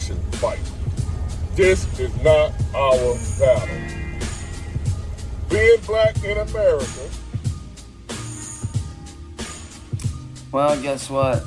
realization fight. This is not our battle. Being black in America. Well, guess what?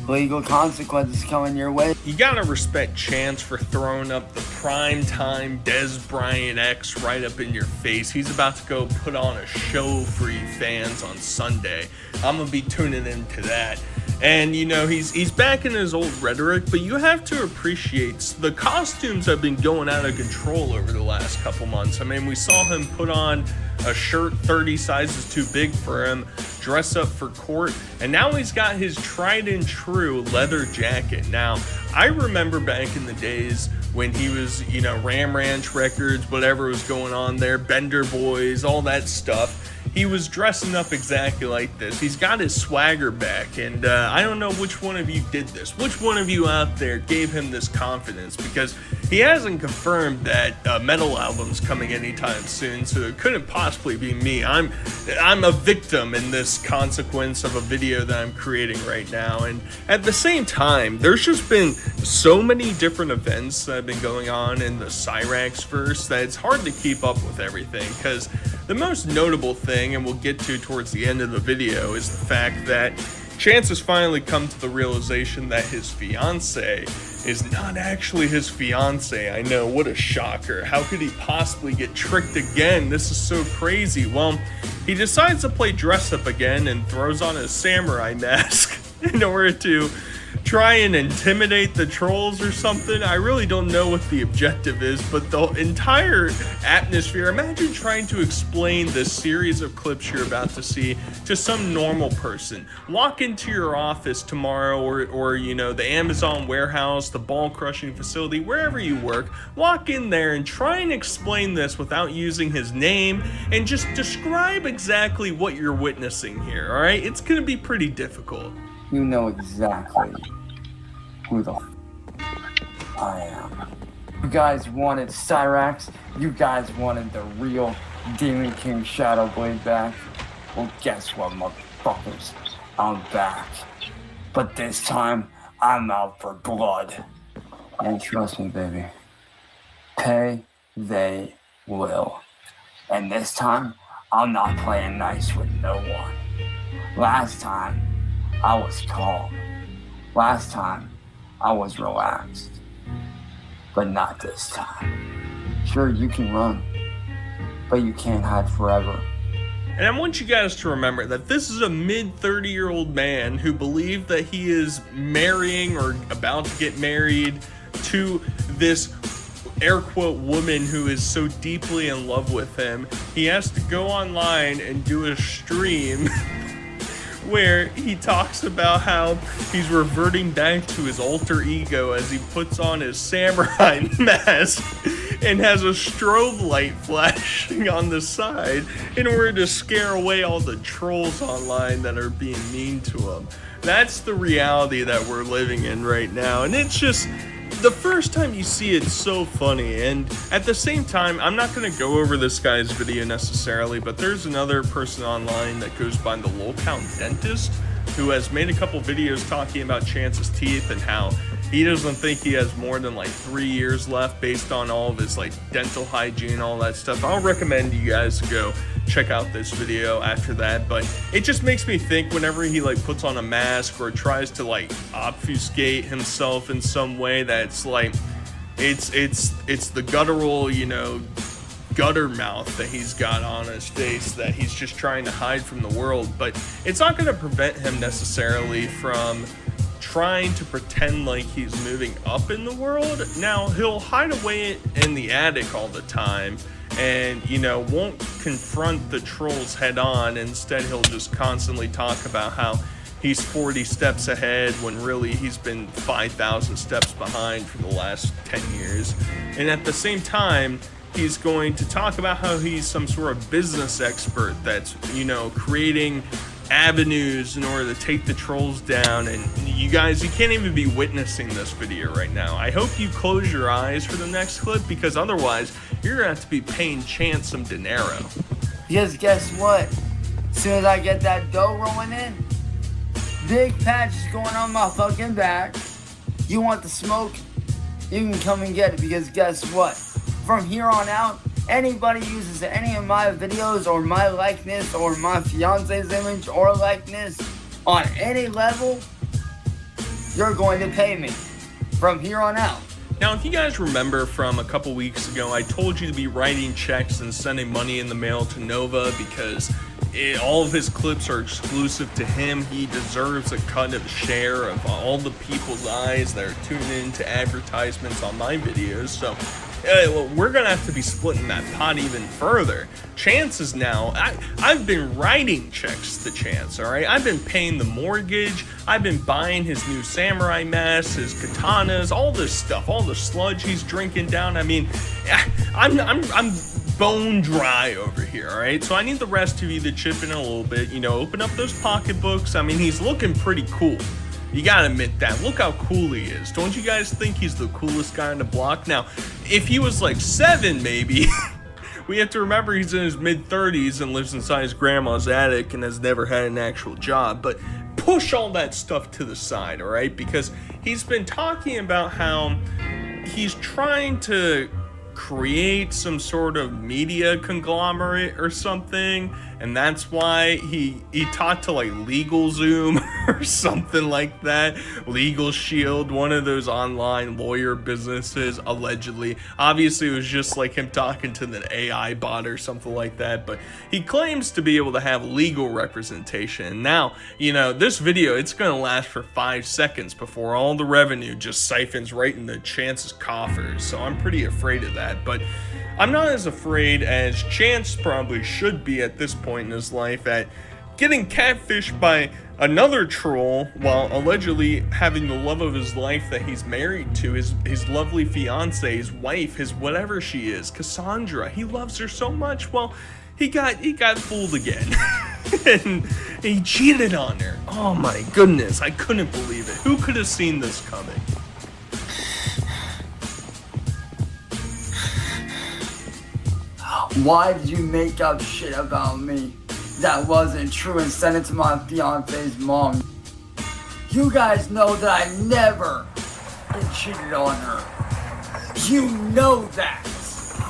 Legal consequences coming your way. You gotta respect Chance for throwing up the prime-time Dez Bryant X right up in your face. He's about to go put on a show for you fans on Sunday. I'm gonna be tuning into that. And, you know, he's back in his old rhetoric, but you have to appreciate the costumes have been going out of control over the last couple months. I mean, we saw him put on a shirt 30 sizes too big for him, dress up for court, and now he's got his tried and true leather jacket. Now, I remember back in the days when he was, you know, Ram Ranch Records, whatever was going on there, Bender Boys, all that stuff. He was dressing up exactly like this. He's got his swagger back, and I don't know which one of you did this. Which one of you out there gave him this confidence? Because he hasn't confirmed that metal album's coming anytime soon, so it couldn't possibly be me. I'm a victim in this consequence of a video that I'm creating right now. And at the same time, there's just been so many different events that have been going on in the Cyrax verse that it's hard to keep up with everything, because the most notable thing, and we'll get to towards the end of the video, is the fact that Chance has finally come to the realization that his fiance is not actually his fiance. I know, what a shocker. How could he possibly get tricked again? This is so crazy. Well, he decides to play dress up again and throws on his samurai mask in order to try and intimidate the trolls or something. I really don't know what the objective is, but the entire atmosphere, imagine trying to explain this series of clips you're about to see to some normal person. Walk into your office tomorrow, or you know, the Amazon warehouse, the ball crushing facility, wherever you work, walk in there and try and explain this without using his name, and just describe exactly what you're witnessing here, all right? It's gonna be pretty difficult. You know exactly who the I am. You guys wanted Cyrax. You guys wanted the real Demon King Shadowblade back. Well, guess what, motherfuckers? I'm back. But this time, I'm out for blood. And trust me, baby. Pay they will. And this time, I'm not playing nice with no one. Last time, I was calm. Last time, I was relaxed. But not this time. Sure, you can run, but you can't hide forever. And I want you guys to remember that this is a mid-30-year-old man who believed that he is marrying or about to get married to this air quote woman who is so deeply in love with him. He has to go online and do a stream where he talks about how he's reverting back to his alter ego as he puts on his samurai mask and has a strobe light flashing on the side in order to scare away all the trolls online that are being mean to him. That's the reality that we're living in right now, and it's just, the first time you see it, it's so funny. And at the same time, I'm not going to go over this guy's video necessarily, but there's another person online that goes by the Low Count Dentist who has made a couple videos talking about Chance's teeth and how he doesn't think he has more than like 3 years left based on all of his like dental hygiene, all that stuff. I'll recommend you guys go check out this video after that, but it just makes me think whenever he like puts on a mask or tries to like obfuscate himself in some way, that's like it's the guttural, you know, gutter mouth that he's got on his face that he's just trying to hide from the world. But it's not going to prevent him necessarily from trying to pretend like he's moving up in the world. Now, he'll hide away in the attic all the time and, you know, won't confront the trolls head on. Instead, he'll just constantly talk about how he's 40 steps ahead when really he's been 5,000 steps behind for the last 10 years. And at the same time, he's going to talk about how he's some sort of business expert that's, you know, creating avenues in order to take the trolls down. And you guys, you can't even be witnessing this video right now. I hope you close your eyes for the next clip, because otherwise you're gonna have to be paying Chance some dinero. Because guess what? As soon as I get that dough rolling in, big patch is going on my fucking back. You want the smoke? You can come and get it, because guess what? From here on out, anybody uses any of my videos or my likeness or my fiance's image or likeness on any level, you're going to pay me from here on out. Now, if you guys remember from a couple weeks ago, I told you to be writing checks and sending money in the mail to Nova because all of his clips are exclusive to him. He deserves a cut of share of all the people's eyes that are tuning into advertisements on my videos. So we're gonna have to be splitting that pot even further. Chance is now, I've been writing checks to Chance, all right? I've been paying the mortgage, I've been buying his new samurai mask, his katanas, all this stuff, all the sludge he's drinking down. I mean, I'm bone dry over here, all right? So I need the rest of you to chip in a little bit, you know, open up those pocketbooks. I mean, he's looking pretty cool. You gotta admit that. Look how cool he is. Don't you guys think he's the coolest guy on the block? Now, if he was like 7, maybe, we have to remember he's in his mid-30s and lives inside his grandma's attic and has never had an actual job. But push all that stuff to the side, all right? Because he's been talking about how he's trying to create some sort of media conglomerate or something, and that's why he talked to like LegalZoom or something like that. Legal Shield, one of those online lawyer businesses, allegedly. Obviously it was just like him talking to the AI bot or something like that, but he claims to be able to have legal representation. And now, you know, this video, it's gonna last for 5 seconds before all the revenue just siphons right into Chance's coffers, so I'm pretty afraid of that. But I'm not as afraid as Chance probably should be at this point in his life at getting catfished by another troll while allegedly having the love of his life that he's married to, his lovely fiance, his wife, his whatever she is, Cassandra. He loves her so much. Well, he got fooled again. And he cheated on her. Oh my goodness, I couldn't believe it. Who could have seen this coming? Why did you make up shit about me that wasn't true and send it to my fiance's mom? You guys know that I never cheated on her. You know that.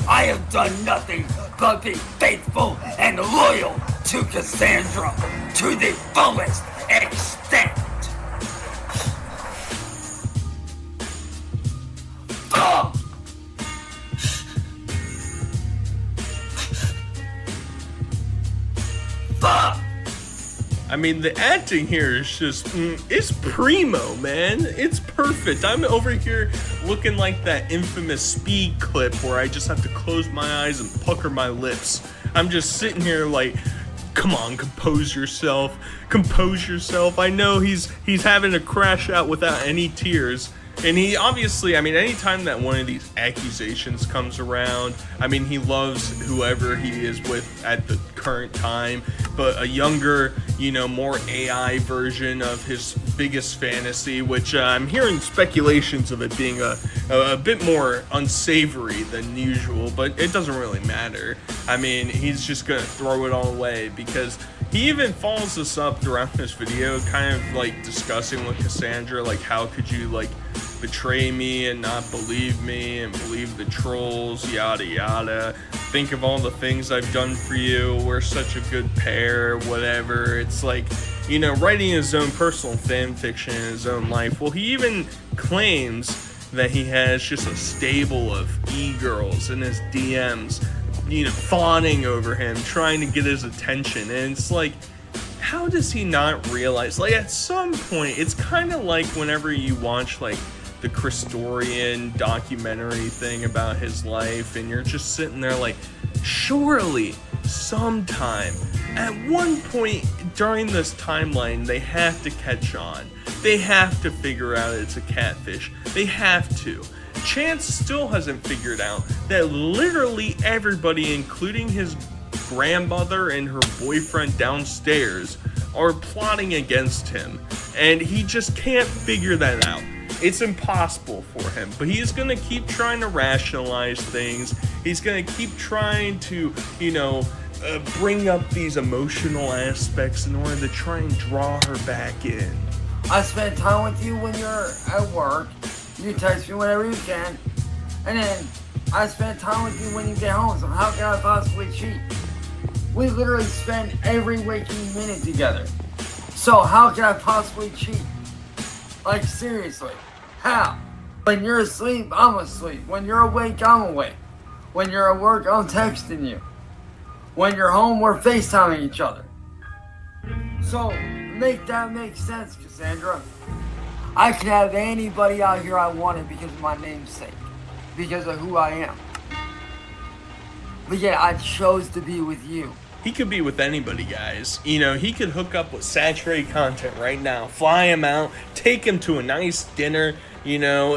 I have done nothing but be faithful and loyal to Cassandra to the fullest extent. I mean, the acting here is just, it's primo, man. It's perfect. I'm over here looking like that infamous Speed clip where I just have to close my eyes and pucker my lips. I'm just sitting here like, come on, compose yourself. Compose yourself. I know he's having to crash out without any tears. And he obviously, I mean, anytime that one of these accusations comes around, I mean, he loves whoever he is with at the current time, but a younger, you know, more AI version of his biggest fantasy, which I'm hearing speculations of it being a bit more unsavory than usual, but it doesn't really matter. I mean, he's just gonna throw it all away because he even follows this up throughout this video, kind of like discussing with Cassandra, like, how could you like betray me and not believe me and believe the trolls, yada yada. Think of all the things I've done for you. We're such a good pair, whatever. It's like, you know, writing his own personal fan fiction in his own life. Well, he even claims that he has just a stable of e-girls in his DMs, you know, fawning over him, trying to get his attention. And it's like, how does he not realize? Like, at some point, it's kind of like whenever you watch, like, the Christorian documentary thing about his life, and you're just sitting there like, surely, sometime, at one point during this timeline, they have to catch on. They have to figure out it's a catfish. They have to. Chance still hasn't figured out that literally everybody, including his grandmother and her boyfriend downstairs, are plotting against him, and he just can't figure that out. It's impossible for him, but he's gonna keep trying to rationalize things. He's gonna keep trying to, you know, bring up these emotional aspects in order to try and draw her back in. I spend time with you when you're at work. You text me whenever you can. And then I spend time with you when you get home. So how can I possibly cheat? We literally spend every waking minute together. So how can I possibly cheat? Like, seriously, how? When you're asleep, I'm asleep. When you're awake, I'm awake. When you're at work, I'm texting you. When you're home, we're FaceTiming each other. So, make that make sense, Cassandra. I can have anybody out here I wanted because of my namesake. Because of who I am. But yet, I chose to be with you. He could be with anybody, guys. You know, he could hook up with saturated content right now, fly him out, take him to a nice dinner. You know,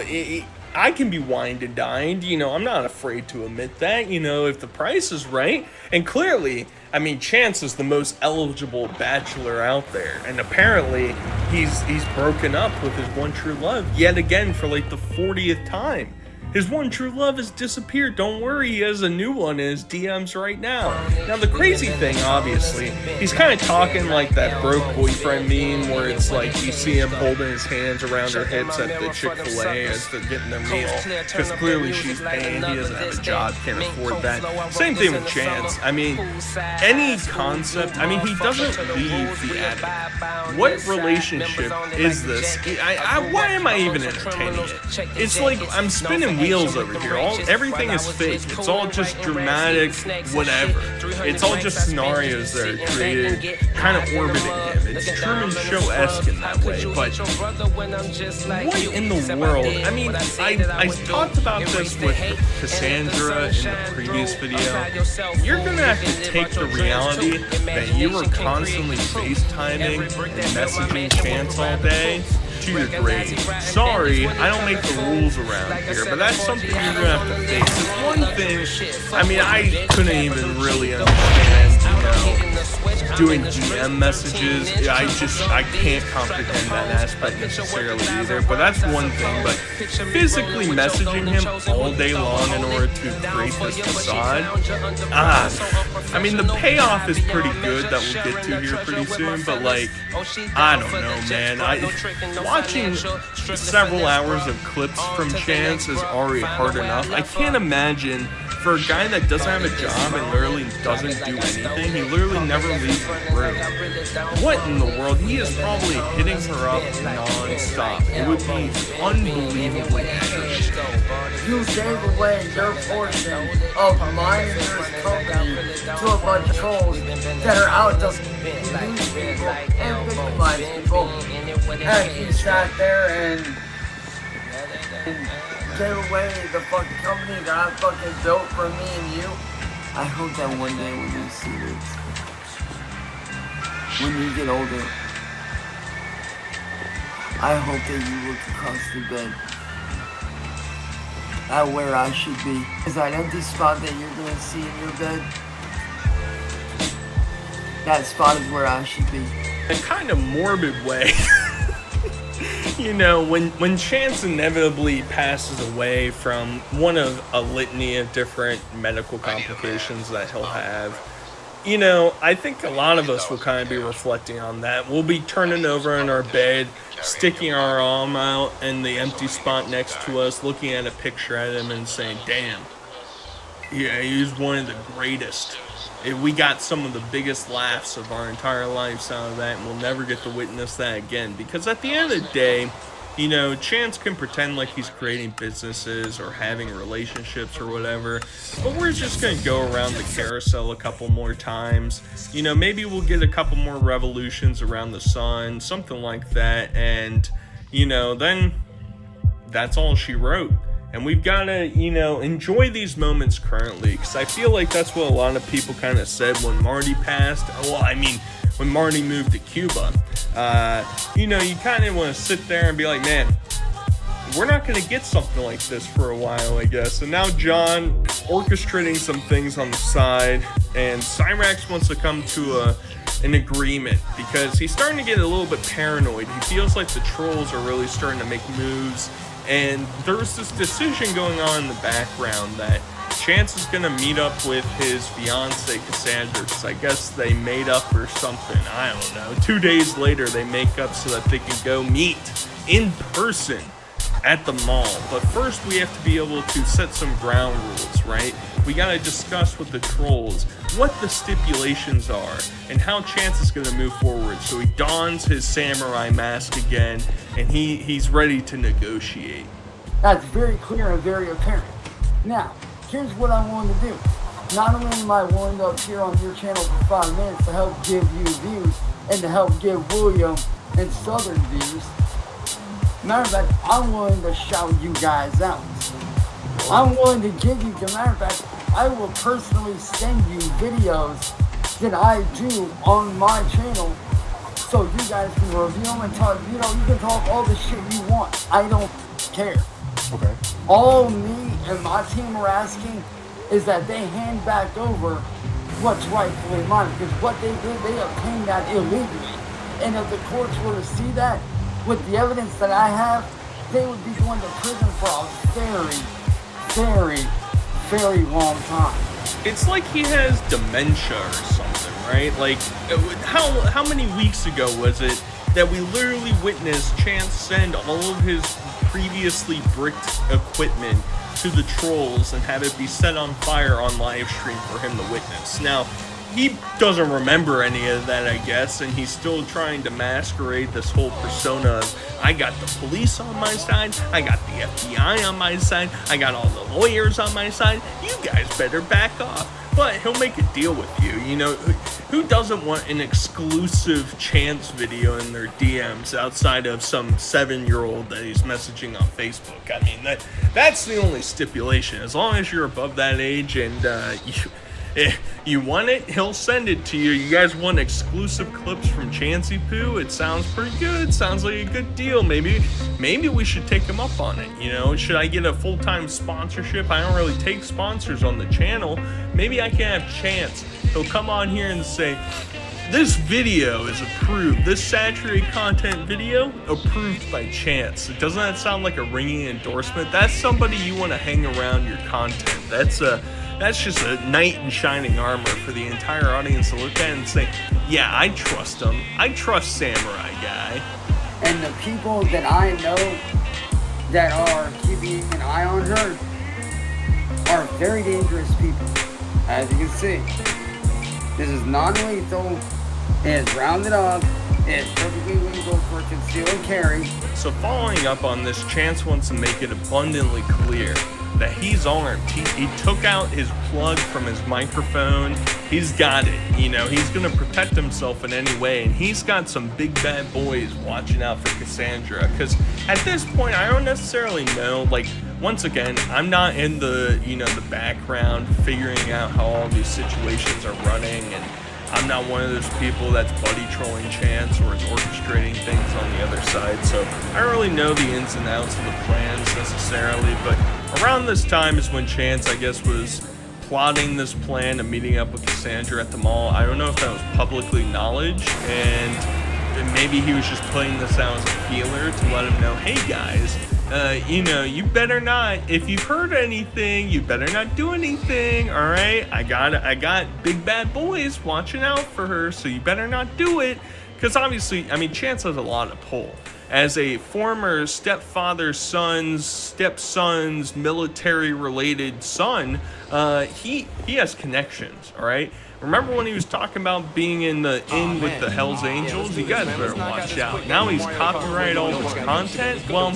I can be wined and dined. You know, I'm not afraid to admit that, you know, if the price is right. And clearly, I mean, Chance is the most eligible bachelor out there. And apparently, he's broken up with his one true love yet again for like the 40th time. His one true love has disappeared. Don't worry, he has a new one in his DMs right now. Now, the crazy thing, obviously, he's kind of talking like that broke boyfriend meme where it's like you see him holding his hands around her hips at the Chick-fil-A as they're getting their meal. Because clearly she's paying, he doesn't have a job, can't afford that. Same thing with Chance. I mean, any concept, I mean, he doesn't leave the attic. What relationship is this? Why am I even entertaining it? It's like I'm spinning wheels over here. Everything is fake. It's all just dramatic, whatever. It's all just scenarios that are created, kind of orbiting him. It's Truman Show-esque in that way. But what in the world? I mean, I talked about this with Cassandra in the previous video. You're gonna have to take the reality that you were constantly FaceTiming and messaging Chance all day to your grave. Sorry, I don't make the rules around here, but that's something you're gonna have to face. It's one thing, I mean, I couldn't even really understand, you know, doing DM messages. I can't comprehend that aspect necessarily either, but that's one thing. But physically messaging him all day long in order to create this facade, I mean, the payoff is pretty good that we'll get to here pretty soon, but like, I don't know, man. Watching several hours of clips from Chance is already hard enough. I can't imagine for a guy that doesn't have a job and literally doesn't do anything, he literally never leaves the room. What in the world? He is probably hitting her up non-stop. It would be unbelievably aggravating. You gave away your portion of mine and yours company to a bunch of trolls that are out to use people and victimize people. And you sat there and gave away the fucking company that I fucking built for me and you. I hope that one day when you see this, when you get older, I hope that you look across the bed at where I should be. Is that empty spot that you're gonna see in your bed? That spot is where I should be. In a kind of morbid way. You know, when Chance inevitably passes away from one of a litany of different medical complications that he'll have, you know, I think a lot of us will kind of be reflecting on that. We'll be turning over in our bed, sticking our arm out in the empty spot next to us, looking at a picture at him and saying, damn, yeah, he's one of the greatest. We got some of the biggest laughs of our entire lives out of that, and we'll never get to witness that again. Because at the end of the day, you know, Chance can pretend like he's creating businesses or having relationships or whatever, but we're just going to go around the carousel a couple more times. You know, maybe we'll get a couple more revolutions around the sun, something like that, and, you know, then that's all she wrote. And we've got to, you know, enjoy these moments currently, because I feel like that's what a lot of people kind of said when Marty passed. Well, I mean, when Marty moved to Cuba. You know, you kind of want to sit there and be like, man, we're not going to get something like this for a while, I guess. And now John orchestrating some things on the side, and Cyrax wants to come to an agreement because he's starting to get a little bit paranoid. He feels like the trolls are really starting to make moves. And there's this decision going on in the background that Chance is gonna meet up with his fiance Cassandra, because I guess they made up or something. I don't know. 2 days later, they make up so that they can go meet in person at the mall. But first, we have to be able to set some ground rules, right? We gotta discuss with the trolls what the stipulations are and how Chance is gonna move forward. So he dons his samurai mask again, and he's ready to negotiate. That's very clear and very apparent. Now, here's what I wanted to do. Not only am I willing to appear on your channel for 5 minutes to help give you views and to help give William and Southern views, matter of fact, I'm willing to shout you guys out. I'm willing to give you, matter of fact, I will personally send you videos that I do on my channel so you guys can review them and talk, you can talk all the shit you want. I don't care. Okay. All me and my team are asking is that they hand back over what's rightfully mine, because what they did, they obtained that illegally. And if the courts were to see that, with the evidence that I have, they would be going to prison for a very, very, very long time. It's like he has dementia or something, right? Like, how many weeks ago was it that we literally witnessed Chance send all of his previously bricked equipment to the trolls and have it be set on fire on live stream for him to witness? Now, he doesn't remember any of that, I guess, and he's still trying to masquerade this whole persona of, I got the police on my side, I got the FBI on my side, I got all the lawyers on my side, you guys better back off. But he'll make a deal with you, who doesn't want an exclusive Chance video in their DMs outside of some 7-year-old that he's messaging on Facebook? I mean, that's the only stipulation. As long as you're above that age and you want it, he'll send it to you. You guys want exclusive clips from Chancey Poo? It sounds pretty good. Sounds like a good deal. Maybe we should take him up on it. Should I get a full-time sponsorship? I don't really take sponsors on the channel. Maybe I can have Chance. He'll come on here and say, this video is approved. This saturated content video approved by Chance. Doesn't that sound like a ringing endorsement? That's somebody you want to hang around your content. That's just a knight in shining armor for the entire audience to look at and say, yeah, I trust him. I trust Samurai Guy. And the people that I know that are keeping an eye on her are very dangerous people. As you can see, this is non-lethal, it is rounded up, it is perfectly legal for conceal and carry. So following up on this, Chance wants to make it abundantly clear that he's armed. He took out his plug from his microphone. He's got it. He's gonna protect himself in any way, and he's got some big bad boys watching out for Cassandra. Because at this point, I don't necessarily know. Like, once again, I'm not in the the background figuring out how all these situations are running, and I'm not one of those people that's buddy trolling Chance or is orchestrating things on the other side. So I don't really know the ins and outs of the plans necessarily, but around this time is when Chance, I guess, was plotting this plan of meeting up with Cassandra at the mall. I don't know if that was publicly knowledge, and maybe he was just putting this out as a feeler to let him know, hey guys, you better not, if you've heard anything, you better not do anything, all right? I got big bad boys watching out for her, so you better not do it. Because obviously, I mean, Chance has a lot of pull. As a former stepson's military-related son, he has connections, all right? Remember when he was talking about being in the inn with the Hells Angels? You guys better watch out. Now he's copyrighted all his content. Well,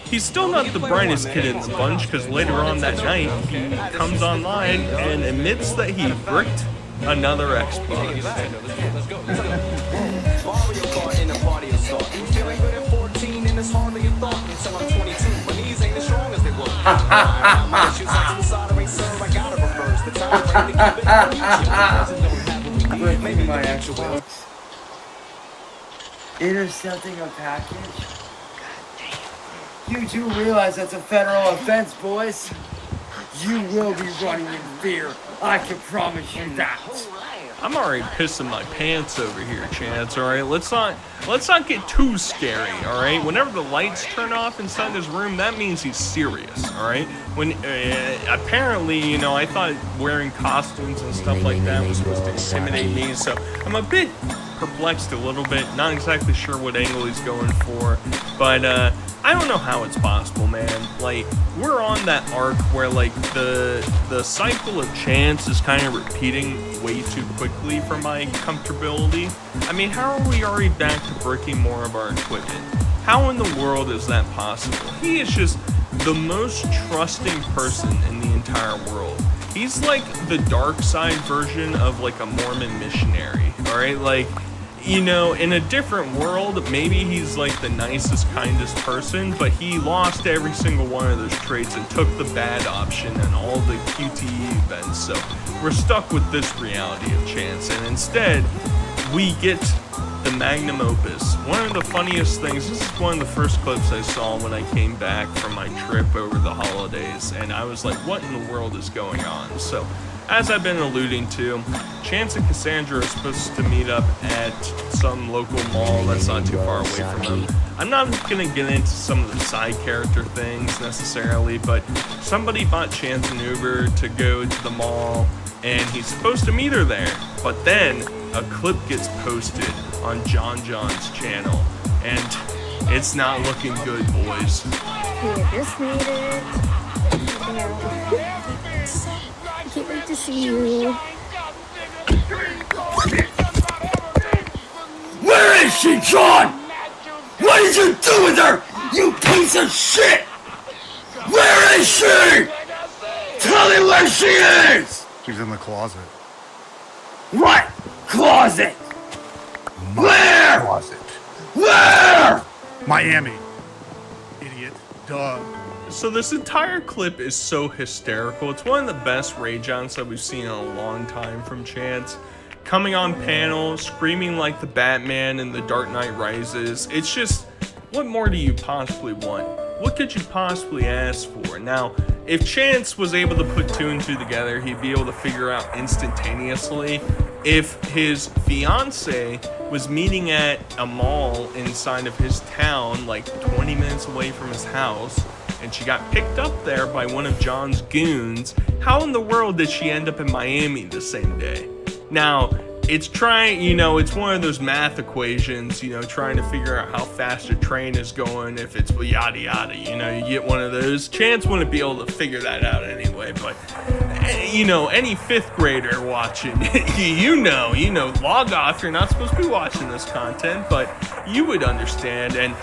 he's still not the brightest kid in the bunch, because later on that night, he comes online and admits that he bricked another Xbox. My Xbox. Intercepting a package? You do realize that's a federal offense, boys? You will be running in fear. I can promise you that. I'm already pissing my pants over here, Chance, alright? Let's not get too scary, alright? Whenever the lights turn off inside this room, that means he's serious, alright? when apparently, you know, I thought wearing costumes and stuff like that was supposed to intimidate me, so I'm a bit perplexed a little bit, not exactly sure what angle he's going for, but I don't know how it's possible, man. Like, we're on that arc where, like, the cycle of chance is kind of repeating way too quickly for my comfortability. I mean, how are we already back to breaking more of our equipment? How in the world is that possible? He is just the most trusting person in the entire world. He's like the dark side version of like a Mormon missionary, alright? Like, you know, in a different world, maybe he's like the nicest, kindest person, but he lost every single one of those traits and took the bad option and all the QTE events. So we're stuck with this reality of chance, and instead we get the magnum opus. One of the funniest things, this is one of the first clips I saw when I came back from my trip over the holidays, and I was like, what in the world is going on? So, as I've been alluding to, Chance and Cassandra are supposed to meet up at some local mall that's not too far away from them. I'm not going to get into some of the side character things necessarily, but somebody bought Chance an Uber to go to the mall, and he's supposed to meet her there. But then a clip gets posted on John John's channel, and it's not looking good, boys. Yeah, just made it. I can't wait to see you. Where is she, John? What did you do with her, you piece of shit? Where is she? Tell me where she is! She's in the closet. What closet? My Where? Closet. Where? Miami. Idiot. Duh. So this entire clip is so hysterical. It's one of the best rage ons that we've seen in a long time from Chance. Coming on panel, screaming like the Batman in The Dark Knight Rises. It's just, what more do you possibly want? What could you possibly ask for? Now, if Chance was able to put two and two together, he'd be able to figure out instantaneously if his fiance was meeting at a mall inside of his town, like 20 minutes away from his house, and she got picked up there by one of John's goons. How in the world did she end up in Miami the same day? Now, it's trying, you know, it's one of those math equations, you know, trying to figure out how fast a train is going, if it's yada yada, you know, you get one of those. Chance wouldn't be able to figure that out anyway, but, you know, any fifth grader watching, you know, log off, you're not supposed to be watching this content, but you would understand. And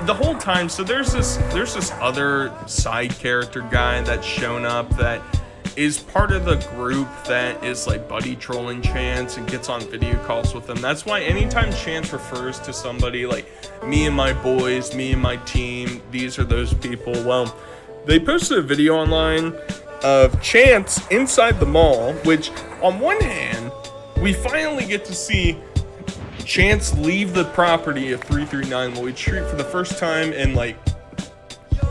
the whole time, so there's this other side character guy that's shown up that is part of the group that is like buddy trolling Chance and gets on video calls with them. That's why anytime Chance refers to somebody like me and my boys, me and my team, these are those people. Well, they posted a video online of Chance inside the mall, which on one hand, we finally get to see Chance leave the property of 339 Lloyd Street for the first time in like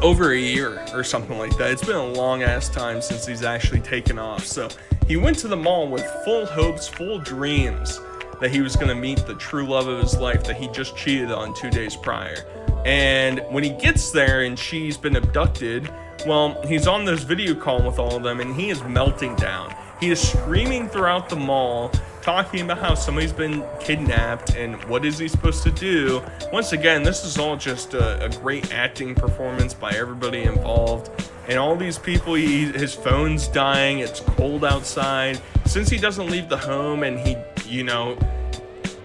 over a year or something like that. It's been a long ass time since he's actually taken off. So he went to the mall with full hopes, full dreams that he was going to meet the true love of his life that he just cheated on 2 days prior. And when he gets there and she's been abducted, well, he's on this video call with all of them and he is melting down. He is screaming throughout the mall, talking about how somebody's been kidnapped and what is he supposed to do. Once again, this is all just a great acting performance by everybody involved. And all these people, his phone's dying, it's cold outside. Since he doesn't leave the home and he, you know,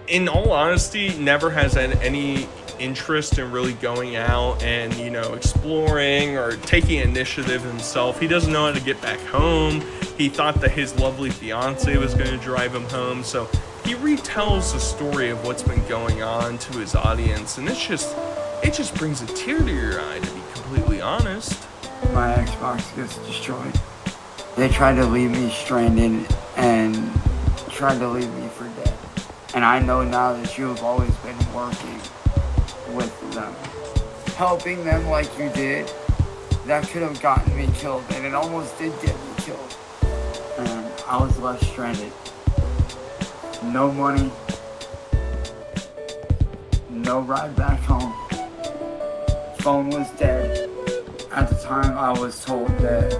in all honesty, never has any interest in really going out and, you know, exploring or taking initiative himself. He doesn't know how to get back home. He thought that his lovely fiance was going to drive him home. So he retells the story of what's been going on to his audience, and it just brings a tear to your eye, to be completely honest. My Xbox gets destroyed. They tried to leave me stranded and tried to leave me for dead. And I know now that you have always been working with them, helping them like you did. That could have gotten me killed, and it almost did get me killed. And I was left stranded. No money, no ride back home. Phone was dead. At the time, I was told that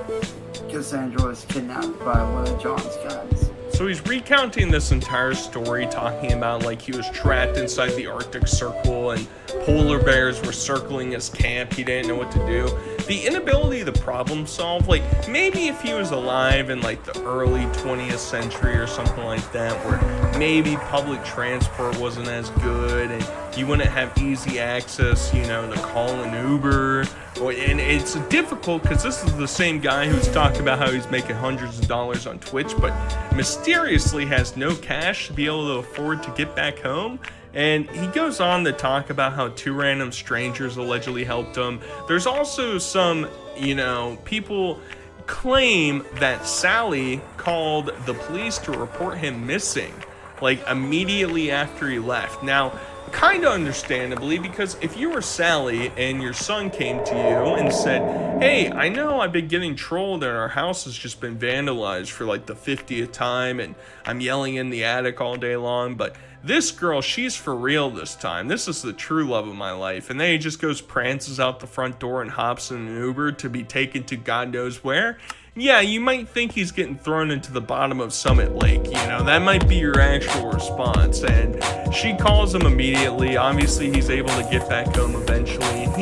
Cassandra was kidnapped by one of John's guys. So he's recounting this entire story, talking about like he was trapped inside the Arctic Circle and polar bears were circling his camp. He didn't know what to do. The inability to problem solve, like maybe if he was alive in like the early 20th century or something like that, where maybe public transport wasn't as good and you wouldn't have easy access, you know, to call an Uber. And it's difficult because this is the same guy who's talking about how he's making hundreds of dollars on Twitch, but mysteriously has no cash to be able to afford to get back home. And he goes on to talk about how 2 random strangers allegedly helped him. There's also some, you know, people claim that Sally called the police to report him missing, like immediately after he left. Now, kind of understandably, because if you were Sally and your son came to you and said, hey, I know I've been getting trolled and our house has just been vandalized for like the 50th time and I'm yelling in the attic all day long, but this girl, she's for real this time. This is the true love of my life. And then he just goes, prances out the front door and hops in an Uber to be taken to God knows where. Yeah, you might think he's getting thrown into the bottom of Summit Lake, you know, that might be your actual response. And she calls him immediately. Obviously, he's able to get back home eventually. And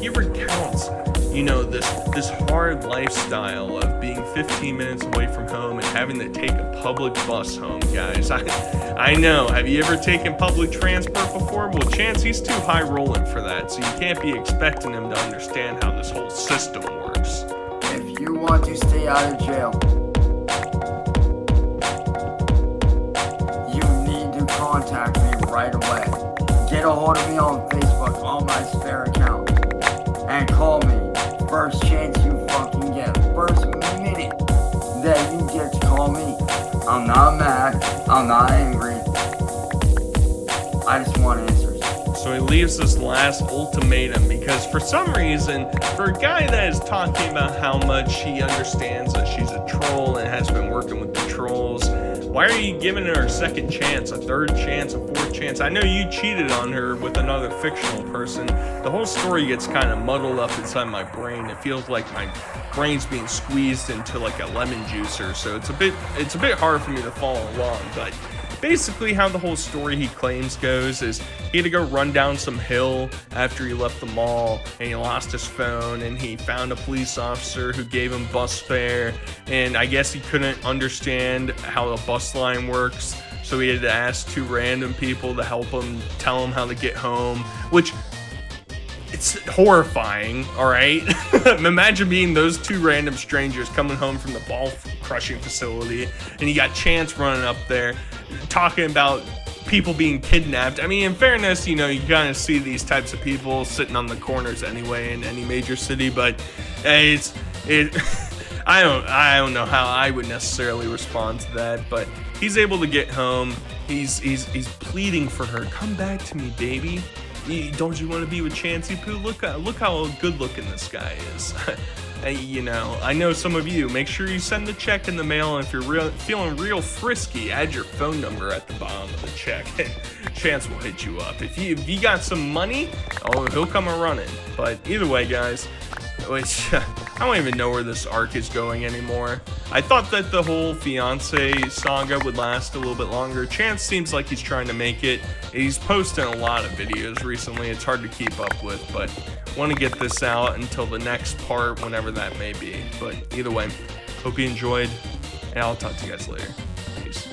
he recounts, you know, this hard lifestyle of being 15 minutes away from home and having to take a public bus home, guys. I know, have you ever taken public transport before? Well, chance he's too high rolling for that, so you can't be expecting him to understand how this whole system works. If you want to stay out of jail, you need to contact me right away. Get a hold of me on Facebook on my spare account and call me. First chance you fucking get, first minute that you get to call me. I'm not mad, I'm not angry. I just want answers. So he leaves this last ultimatum because for some reason, for a guy that is talking about how much he understands that she's a troll and has been working with the trolls, why are you giving her a second chance, a third chance, a fourth chance? I know you cheated on her with another fictional person. The whole story gets kind of muddled up inside my brain. It feels like my brain's being squeezed into like a lemon juicer, so it's a bit hard for me to follow along, but basically how the whole story he claims goes is he had to go run down some hill after he left the mall and he lost his phone and he found a police officer who gave him bus fare, and I guess he couldn't understand how the bus line works, so he had to ask 2 random people to help him, tell him how to get home, which it's horrifying, all right? Imagine being those 2 random strangers coming home from the ball crushing facility and you got Chance running up there talking about people being kidnapped. I mean, in fairness, you know, you kind of see these types of people sitting on the corners anyway in any major city, but I don't know how I would necessarily respond to that, but he's able to get home. He's pleading for her, come back to me, baby. Don't you want to be with Chancey Poo? Look how good looking this guy is. You know, I know some of you, make sure you send the check in the mail, and if you're feeling real frisky, add your phone number at the bottom of the check. Chance will hit you up. If you got some money, oh, he'll come a running. But either way, guys, which I don't even know where this arc is going anymore. I thought that the whole fiance saga would last a little bit longer. Chance seems like he's trying to make it. He's posting a lot of videos recently. It's hard to keep up with, but want to get this out until the next part, whenever that may be. But either way, hope you enjoyed, and I'll talk to you guys later. Peace.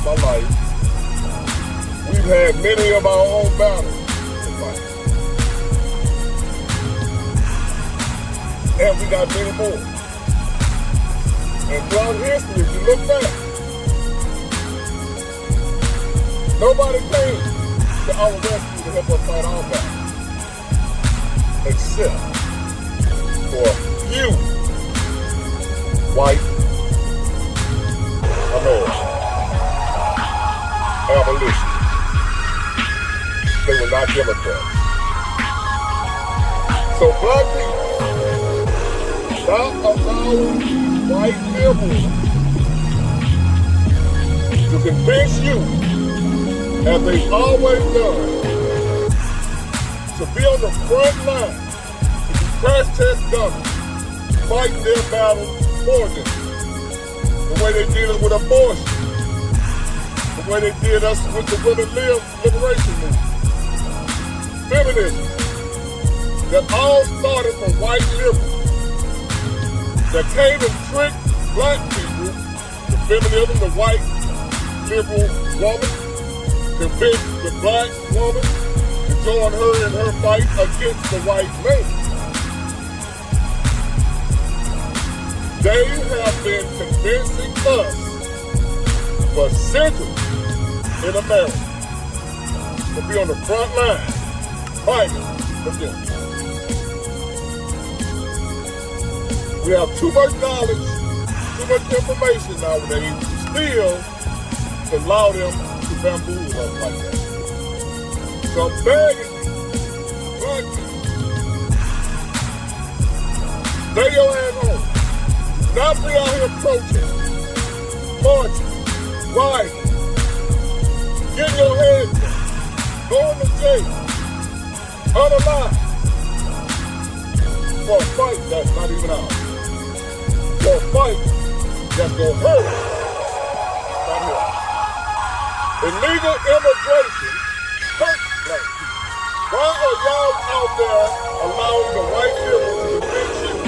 my life, we've had many of our own battles to fight. And we got many more. And throughout history, if you look back, nobody came to our rescue to help us fight our battles, except for a few white Americans, abolitionists. They were not Democrats. So black people, stop allowing white liberals to convince you, as they've always done, to be on the front line, to be crash test dummies, fighting their battles for them. The way they did us with abortion, the way they did us with the women liberation movement, feminism, that all started from white liberals that came and tricked black people, the feminism, the white liberal woman, convinced the black woman to join her in her fight against the white man. They have been convincing us for centuries in America to be on the front line fighting for them. We have too much knowledge, too much information nowadays, still to allow them to bamboozle us like that. So I'm begging you, black people, stay your ass home. Not be out here protesting, marching, rioting, getting your head down, going to jail, unalive, for a fight that's not even ours. For a fight that's gonna hurt us. Not here. Illegal immigration hurts black people. Why are y'all out there allowing the white liberals to convince you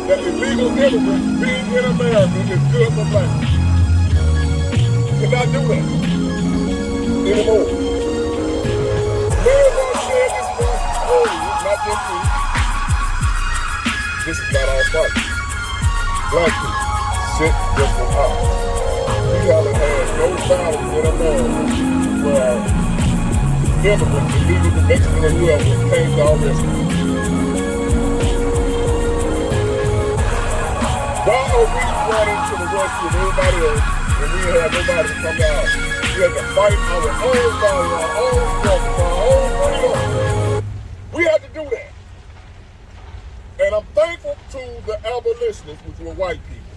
that illegal immigrants being in America is good for black people? You cannot do that anymore. Mayor Moore said this once earlier, not just me. This is not our fight. Black people, sit just one out. We haven't had no battles in America where immigrants, illegal to Mexican or whoever, came to our rescue. Why are we running to the rescue of everybody else when we have nobody to come out? We have to fight our own battle, our own struggle, for our own freedom. We have to do that. And I'm thankful to the abolitionists, which were white people,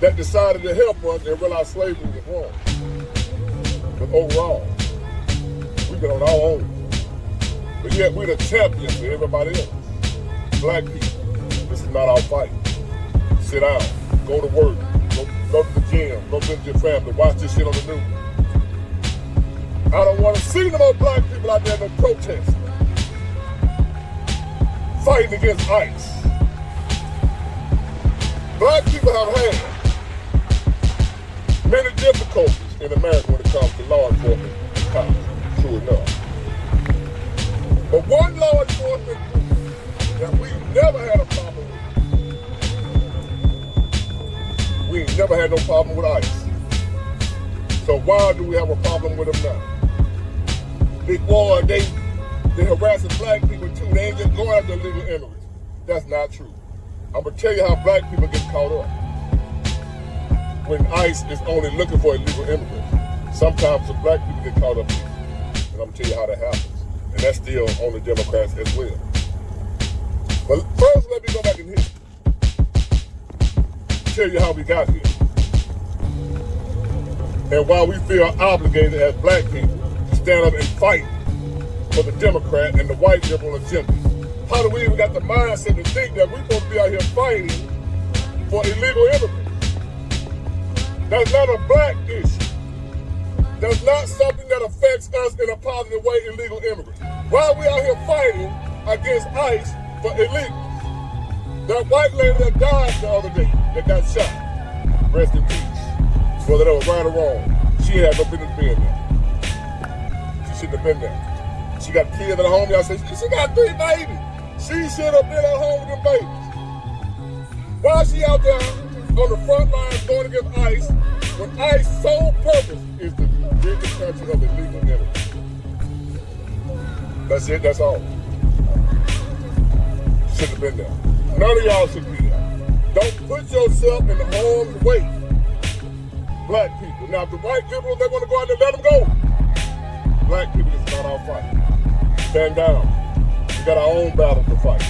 that decided to help us and realize slavery was wrong. But overall, we've been on our own. But yet we're the champions for everybody else. Black people, this is not our fight. Sit down, go to work, go to the gym, go visit your family, watch this shit on the news. I don't want to see no more black people out there no protesting, fighting against ICE. Black people have had many difficulties in America when it comes to law enforcement and cops, true enough. But one law enforcement group that we've never had a problem with, we ain't never had no problem with ICE. So why do we have a problem with them now? They harassing black people too. They ain't just going after illegal immigrants. That's not true. I'm gonna tell you how black people get caught up when ICE is only looking for illegal immigrants. Sometimes the black people get caught up, and I'm gonna tell you how that happens. And that's still on the Democrats as well. But first, let me go back in history. Tell you how we got here. And why we feel obligated as black people to stand up and fight for the Democrat and the white liberal agenda. How do we even got the mindset to think that we're supposed to be out here fighting for illegal immigrants? That's not a black issue. That's not something that affects us in a positive way, illegal immigrants. Why are we out here fighting against ICE for illegals? That white lady that died the other day, that got shot, rest in peace, whether that was right or wrong. She had no business being there. She shouldn't have been there. She got kids at home. Y'all say, she got 3 babies. She should have been at home with them babies. Why is she out there on the front line going against ICE when ICE's sole purpose is to rid the country of illegal immigrants? That's it, that's all. Should have been there. None of y'all should be there. Don't put yourself in harm's way. Black people. Now, if the white people, they want to go out there, let them go. Black people, this is not our fight. Stand down. We got our own battle to fight.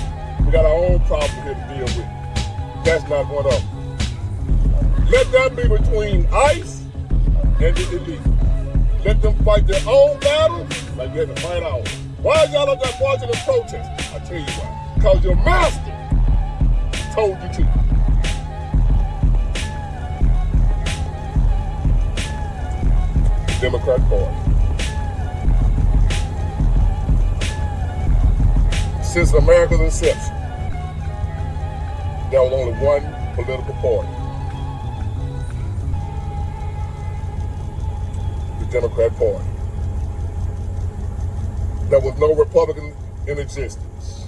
We got our own problems here to deal with. That's not one of them. Let that be between ICE and the elite. Let them fight their own battle like we had to fight ours. Why is y'all up there marching and protesting? I tell you why. Because your master told you to. The Democrat Party. Since America's inception, there was only one political party. The Democrat Party. There was no Republican in existence.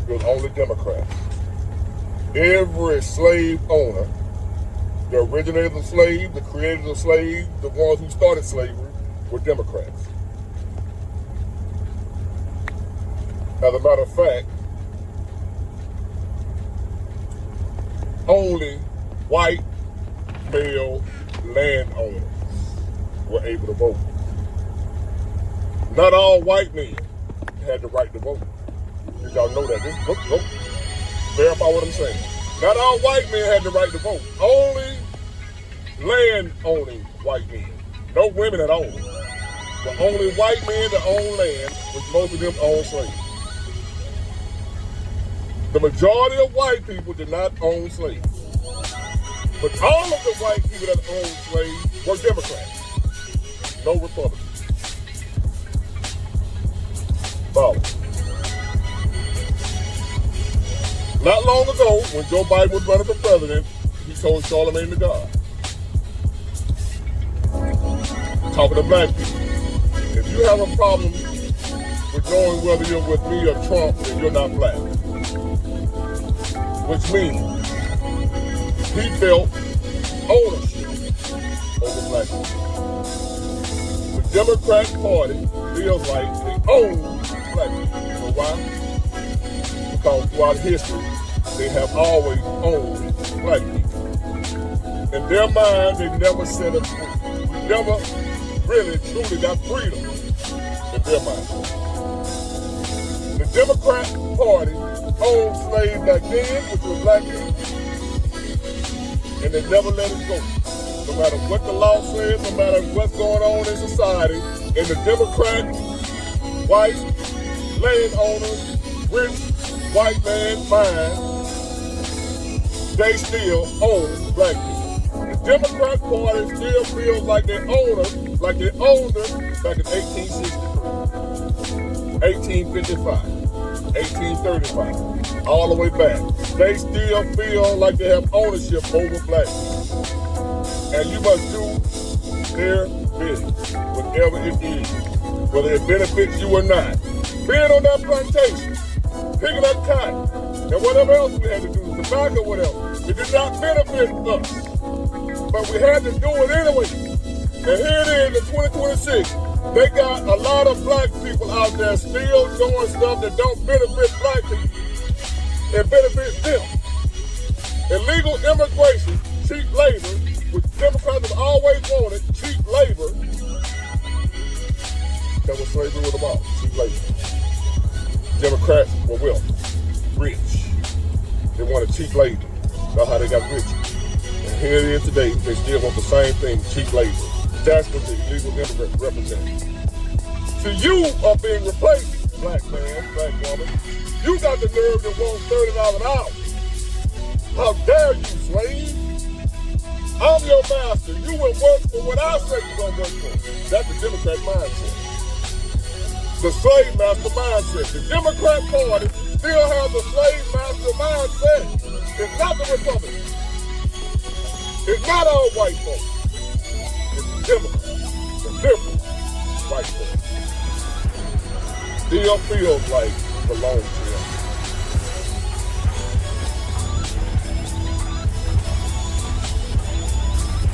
It was only Democrats. Every slave owner, the originators of slaves, the creators of slaves, the ones who started slavery, were Democrats. As a matter of fact, only white male landowners were able to vote. Not all white men had the right to vote. Did y'all know that? Just go verify what I'm saying. Not all white men had the right to vote. Only land-owning white men. No women at all. But only white men that own land, which most of them own slaves. The majority of white people did not own slaves. But all of the white people that owned slaves were Democrats. No Republicans. Follow. Not long ago, when Joe Biden was running for president, he told Charlemagne the God, talking to black people, if you have a problem with knowing whether you're with me or Trump, then you're not black. Which means he felt ownership over black people. The Democrat Party feels like they own black people. You know why? Because throughout history, they have always owned black people. In their mind, they never set us free. We never really, truly got freedom in their mind. The Democrat Party owned slaves back then, which was black people, and they never let it go. No matter what the law says, no matter what's going on in society, in the Democrat, white, landowner, rich, white man mind, they still own black people. The Democrat Party still feels like they own us, like they owned us back in 1863, 1855, 1835, all the way back. They still feel like they have ownership over black people. And you must do their business, whatever it is, whether it benefits you or not. Being on that plantation, picking up cotton, and whatever else we had to do, tobacco, whatever. It did not benefit us, but we had to do it anyway. And here it is in 2026. They got a lot of black people out there still doing stuff that don't benefit black people. It benefits them. Illegal immigration, cheap labor, which Democrats have always wanted, cheap labor. That was slavery was about, cheap labor. Democrats were wealthy, rich. They wanted cheap labor. That's how they got rich. And here it is today, they still want the same thing, cheap labor. That's what the illegal immigrants represent. So you are being replaced, black man, black woman. You got the nerve to want $30 an hour. How dare you, slave? I'm your master. You will work for what I say you're going to work for. That's the Democrat mindset. The slave master mindset. The Democrat Party still has the slave master mindset. It's not the Republicans. It's not all white folks. It's Democrats, the liberal white folks, still feels like belong to them.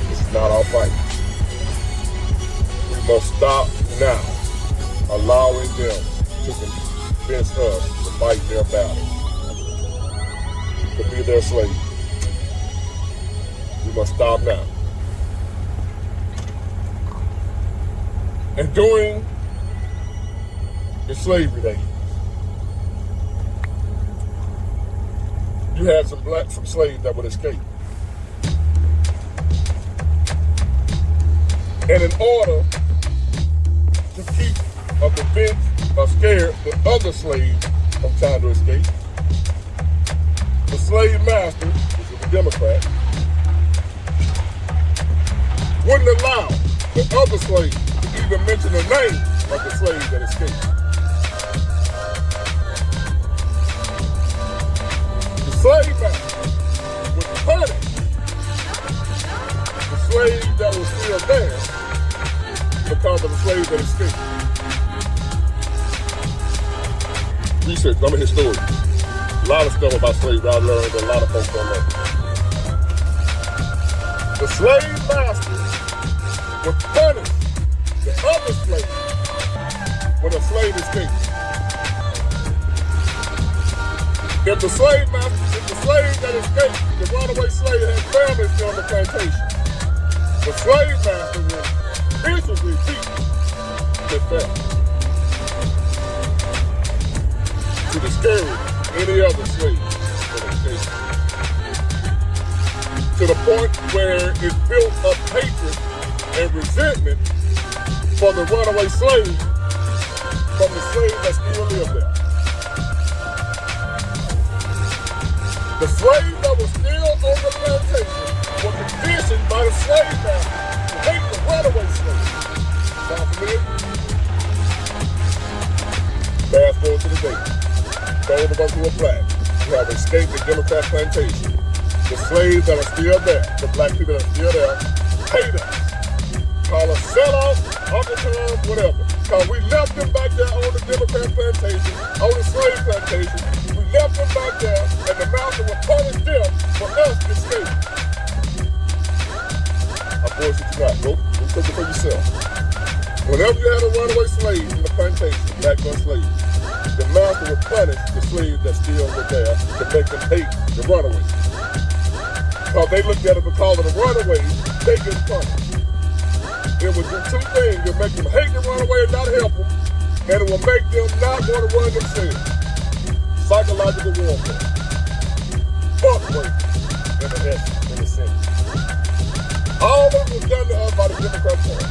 This is not our fight. We must stop now allowing them to convince us to fight their battle, to be their slave. We must stop now. And during the slavery days, you had some slaves that would escape. And in order to keep or convince or scare the other slaves from trying to escape, the slave master, which was a Democrat, wouldn't allow the other slaves to even mention the name of the slave that escaped. The slave master would punish the slave that was still there because of the slave that escaped. Research, I'm a historian. A lot of stuff about slavery I learned that a lot of folks don't know. The slave master would punish the other slave when a slave escaped. If the slave that escaped, the runaway slave had families still on the plantation, the slave master would viciously beat his family to discourage any other slave from escaping. To the point where it built up hatred and resentment for the runaway slave from the slave that still lived there. The slave that was still on the plantation was conditioned by the slave master to hate the runaway slave. Sound familiar? Fast forward to the day. Those of us who are black, who have escaped the Democrat plantation, the slaves that are still there, the black people that are still there, hate us. Call us sellouts, Uncle Tom, whatever. Because we left them back there on the Democrat plantation, on the slave plantation. We left them back there, and the master would punish them for us escaping. I force you not. Go take it for yourself. Whenever you had a runaway slave in the plantation, black-born slave, the master would punish the slaves that still were there to make them hate the runaways. Because they looked at it because of the runaways, they get punished. It would do two things. It would make them hate the runaways and not help them, and it will make them not want to run themselves. Psychological warfare. Fuck breaking, in the essence, in a sense. All of it was done to us by the Democrat Party.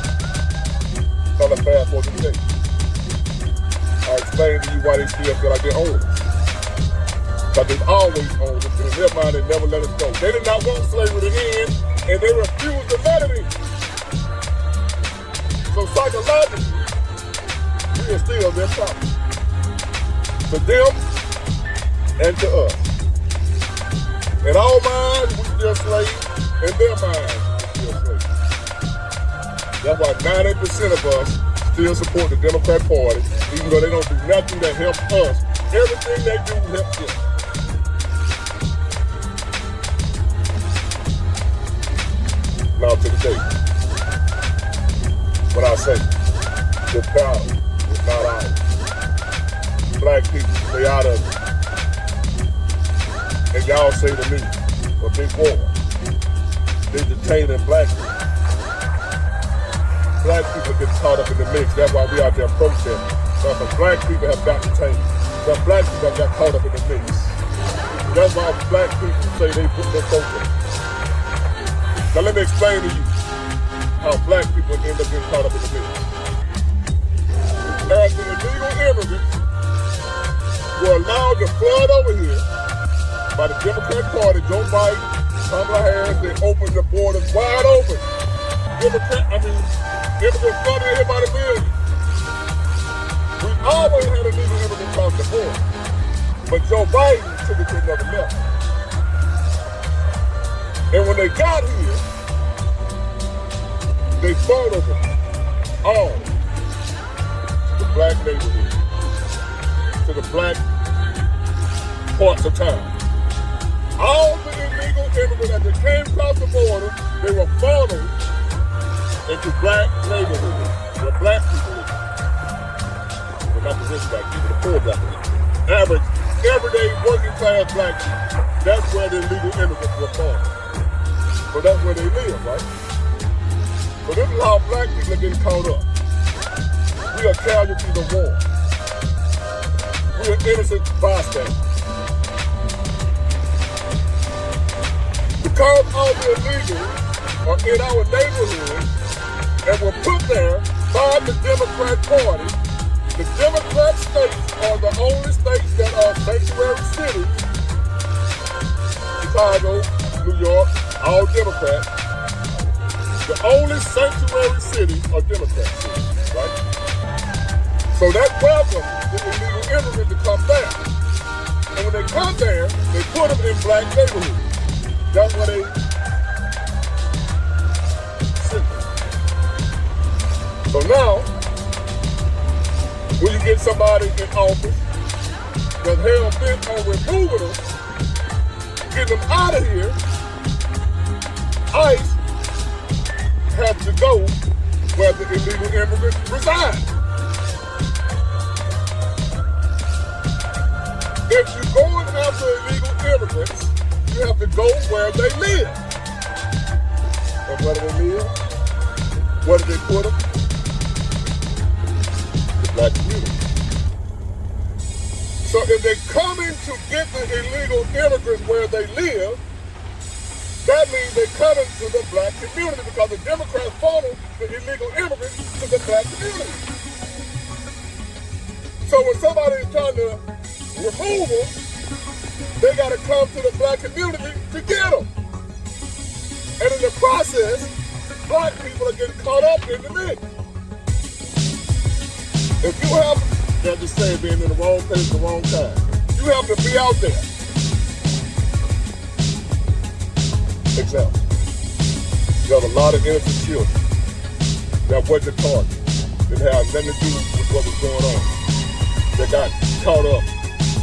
Now let's fast forward to today. I explained to you why they still feel like they're owners. Because they've always owned us, and in their mind they never let us go. They did not want slavery to end, and they refused to let it end. So psychologically, we are still their property. To them and to us. In our minds, we still slaves. In their minds, we still slaves. That's why 90% of us still support the Democrat Party, even though they don't do nothing that helps us. Everything they do helps them. Now to the day. When I say, the battle is not ours. Black people, stay out of it. And y'all say to me, a big war. They detaining black people. Black people get caught up in the mix. That's why we out there protesting. Some black people have got detained. Some black people have got caught up in the mix. That's why black people say they put their protest. Now let me explain to you how black people end up getting caught up in the mix. As the illegal immigrants were allowed to flood over here by the Democrat Party, Joe Biden, Kamala Harris, they opened the borders wide open. Immigrants flooded here by the millions. We always had illegal immigrants across the border, but Joe Biden took it to another level. And when they got here, they funneled them all to the black neighborhood, to the black parts of town. All the illegal immigrants that they came across the border, they were funneled into black neighborhoods where black people live. But not the rich black people, the poor black people. Average, everyday working class black people. That's where the illegal immigrants were funneled. So that's where they live, right? So this is how black people are getting caught up. We are casualties of war. We are innocent bystanders. Because all the illegals are in our neighborhoods and were put there by the Democrat Party, the Democrat states are the only states that are sanctuary cities. Chicago, New York, all Democrats. The only sanctuary cities are Democrat cities, right? So that welcomes the illegal immigrants to come there. And when they come there, they put them in black neighborhoods. That's where they sit. So now, when you get somebody in office that's hell-bent on removing them, getting them out of here, ICE has to go where the illegal immigrants reside. If you're going after illegal immigrants, you have to go where they live. And where do they live? Where do they put them? The black community. So if they're coming to get the illegal immigrants where they live, that means they're coming to the black community because the Democrats funnel the illegal immigrants to the black community. So when somebody is trying to remove them, they got to come to the black community to get them. And in the process, black people are getting caught up in the mix. If you have, that's just saying, being in the wrong place at the wrong time, you have to be out there. Example, you have a lot of innocent children that went to target, didn't have nothing to do with what was going on. They got caught up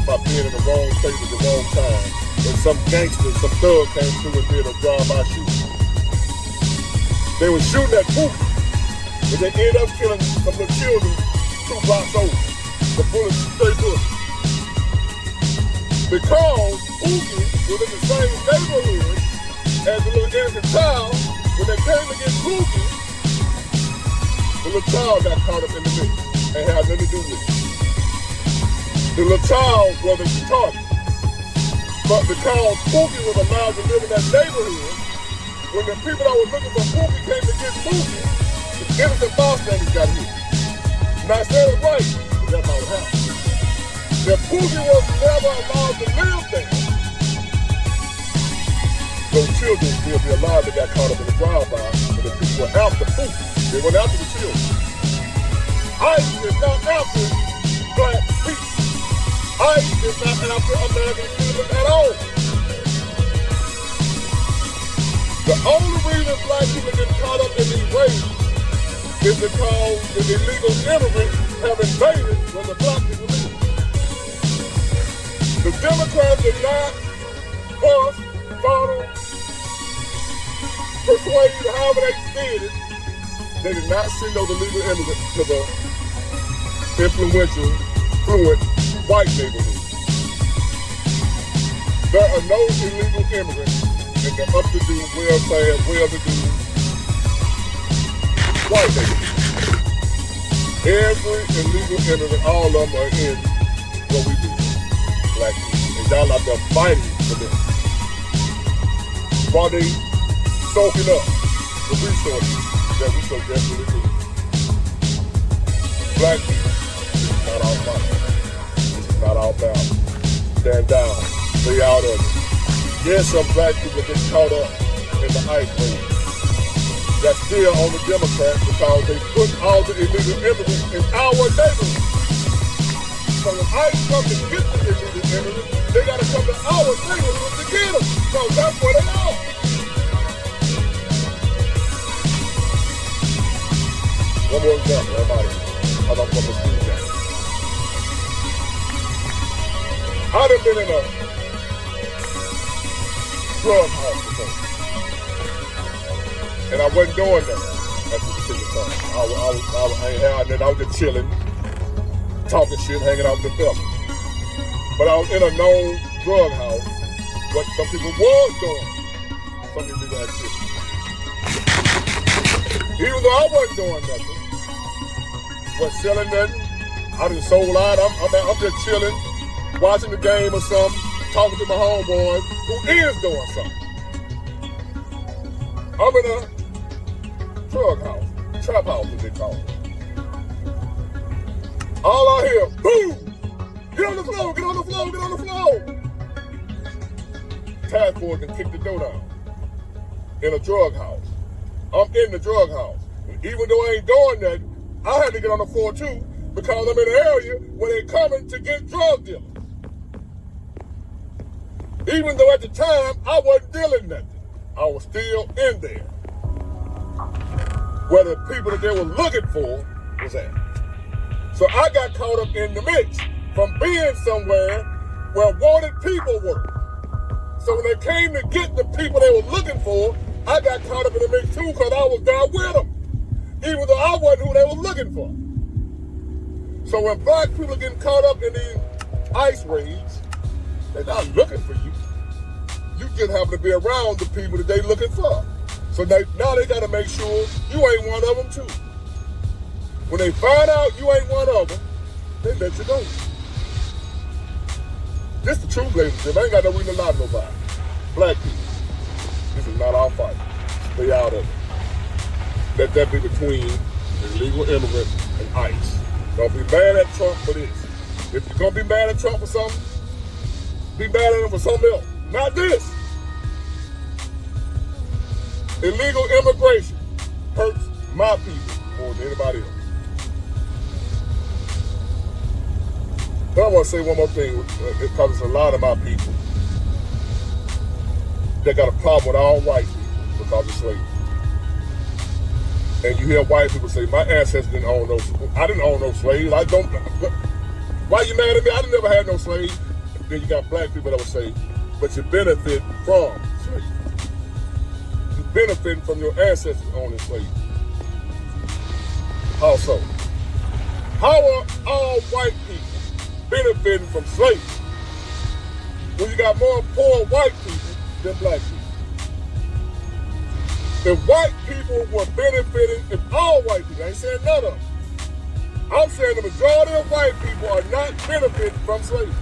by being in the wrong place at the wrong time. And some gangster, some thug came through and did a drive-by shooting. They were shooting at Pookie, but they ended up killing some of the children 2 blocks over. The bullets straight through. Because Pookie was in the same neighborhood as the little innocent child, when they came to get Pookie, the little child got caught up in the mix and had nothing to do with it. The little child wasn't the target. But because Pookie was allowed to live in that neighborhood, when the people that were looking for Pookie came to get Pookie, the innocent bystanders got hit. Now I said it right, but that's how it happened. If Pookie was never allowed to live there, those children still be alive that got caught up in the drive-by, but the people were after Pookie. They went after the children. ICE is not after black people. ICE is not after American citizens at all. The only reason black people get caught up in these raids is because the illegal immigrants have invaded where the black people live. The Democrats did not force, funnel, persuade, however they did it. They did not send those illegal immigrants to the influential, fluent white neighborhoods. There are no illegal immigrants in the up-to-do, well-clad, well-to-do white neighborhoods. Every illegal immigrant, all of them are in what we do, black people. And y'all out there fighting for them. While they soaking up the resources that we so desperately need. Black people, this is not our fight. This is not our battle. Stand down, stay out of it. Yes, some black people get caught up in the ICE raid. That's still on the Democrats because they put all the illegal immigrants in our neighborhood. So when ICE come to get the illegal immigrants, they gotta come to our neighborhood to get them. So that's where they are. One more example, everybody. As I'm from the school gang. I done been in a drug house before. And I wasn't doing nothing at the particular time. I was just chilling, talking shit, hanging out with the fellas. But I was in a known drug house, what some people was doing some illegal activity. Even though I wasn't doing nothing, wasn't selling nothing, I done sold out, I'm just chilling, watching the game or something, talking to my homeboys who is doing something. I'm in a drug house, trap house as they call it. All I hear, boom! Get on the floor, get on the floor, get on the floor! Task force can kick the door down. In a drug house. I'm in the drug house. And even though I ain't doing nothing, I had to get on the floor too because I'm in an area where they coming to get drug dealers. Even though at the time I wasn't dealing nothing, I was still in there. Where the people that they were looking for was at. So I got caught up in the mix from being somewhere where wanted people were. So when they came to get the people they were looking for, I got caught up in the mix too because I was down with them. Even though I wasn't who they were looking for. So when black people are getting caught up in these ICE raids, they're not looking for you. You just happen to be around the people that they looking for. So now they got to make sure you ain't one of them too. When they find out you ain't one of them, they let you go. This the truth, ladies and gentlemen. I ain't got no reason to lie to nobody. Black people, this is not our fight. Stay out of it. Let that be between the illegal immigrants and ICE. Don't be mad at Trump for this. If you're going to be mad at Trump for something, be mad at him for something else. Not this. Illegal immigration hurts my people more than anybody else. But I want to say one more thing, because it's a lot of my people that got a problem with all white people because of slavery. And you hear white people say, my ancestors didn't own no slaves. I didn't own no slaves. I don't. Why you mad at me? I didn't never had no slaves. Then you got black people that would say, but you benefit from slavery. You benefit from your ancestors owning slaves. How so? How are all white people benefiting from slavery when you got more poor white people than black people? If white people were benefiting, if all white people, I ain't saying none of them, I'm saying the majority of white people are not benefiting from slavery.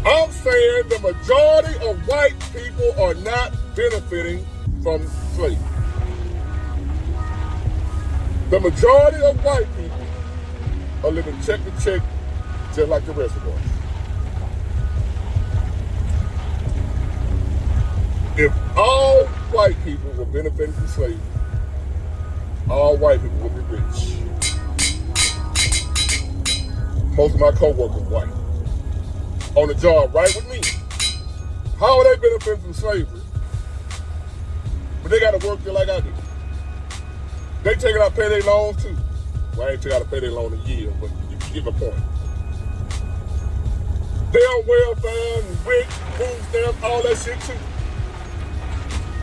I'm saying the majority of white people are not benefiting from slavery. The majority of white people are living check to check just like the rest of us. If all white people were benefiting from slavery, all white people would be rich. Most of my co-workers white. On the job right with me. How are they benefiting from slavery? But they gotta work just like I do. They taking out payday loans too. Well, I ain't taking out a payday loan in a year, but you get my point. They on welfare and WIC, food stamps, all that shit too.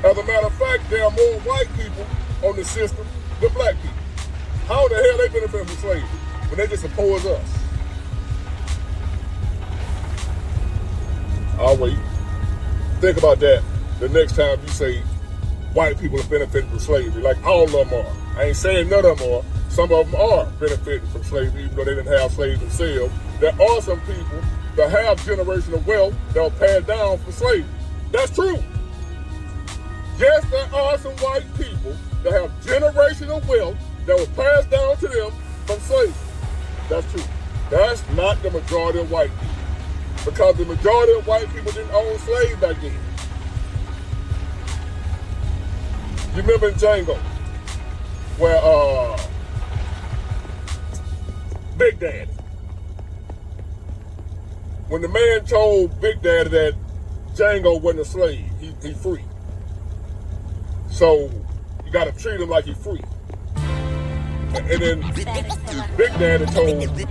As a matter of fact, there are more white people on the system than black people. How the hell they benefit from slavery when they just oppose us? I'll wait. Think about that the next time you say white people are benefiting from slavery, like all of them are. I ain't saying none of them are. Some of them are benefiting from slavery, even though they didn't have slaves themselves. There are some people that have generational wealth that were passed down from slavery. That's true. Yes, there are some white people that have generational wealth that was passed down to them from slavery. That's true. That's not the majority of white people. Because the majority of white people didn't own slaves back then. You remember in Django, where Big Daddy, when the man told Big Daddy that Django wasn't a slave, he free. So you gotta treat him like he's free. And then Big Daddy told the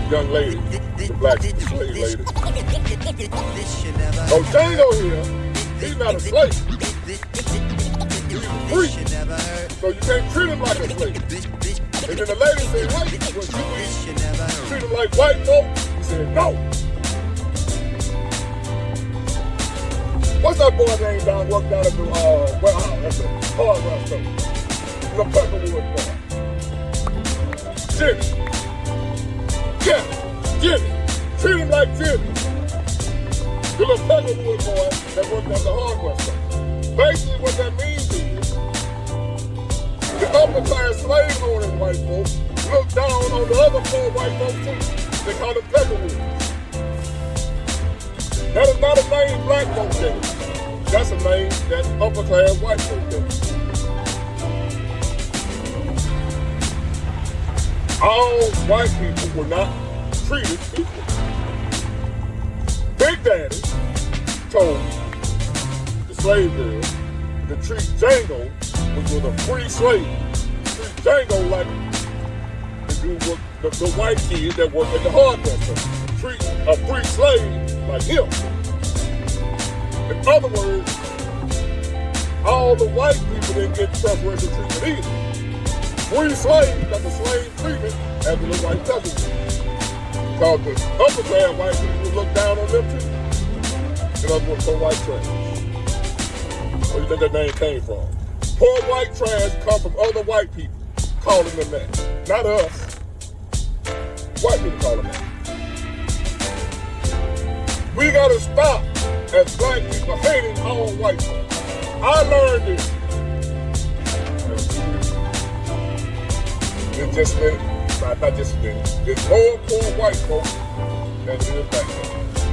young lady, the black slave lady, oh, Django here, he's not a slave. He's free. So you can't treat him like a slave. And then the lady said, hey, well, you treat him like white folk? He said, no. What's that boy named down, worked down at the warehouse, at the hardware store? The Peckerwood boy. Jimmy. Yeah, Jimmy. Treat him like Jimmy. The little Peckerwood boy that worked at the hardware store. Basically what that means is, the upper class slave owning white folks look down on the other poor white folks too. They call them Peckerwoods. That is not a name black folks gave. That's a name that upper class white folks gave. All white people were not treated equal. Big Daddy told the slave girl to treat Django, which was a free slave, treat Django like to do what the white kid that worked at the hardware store. Treat a free slave like him. In other words, all the white people didn't get preferential treatment either. Free slaves got the slave treatment as the white peasants. Because the upper class white people look down on them too. In other words, poor white trash. Where do you think that name came from? Poor white trash come from other white people calling them that. Not us. White people call them that. We gotta stop as black people hating all white folks. I learned this. It's just been, not just been, there's more poor white folks than there is black folks.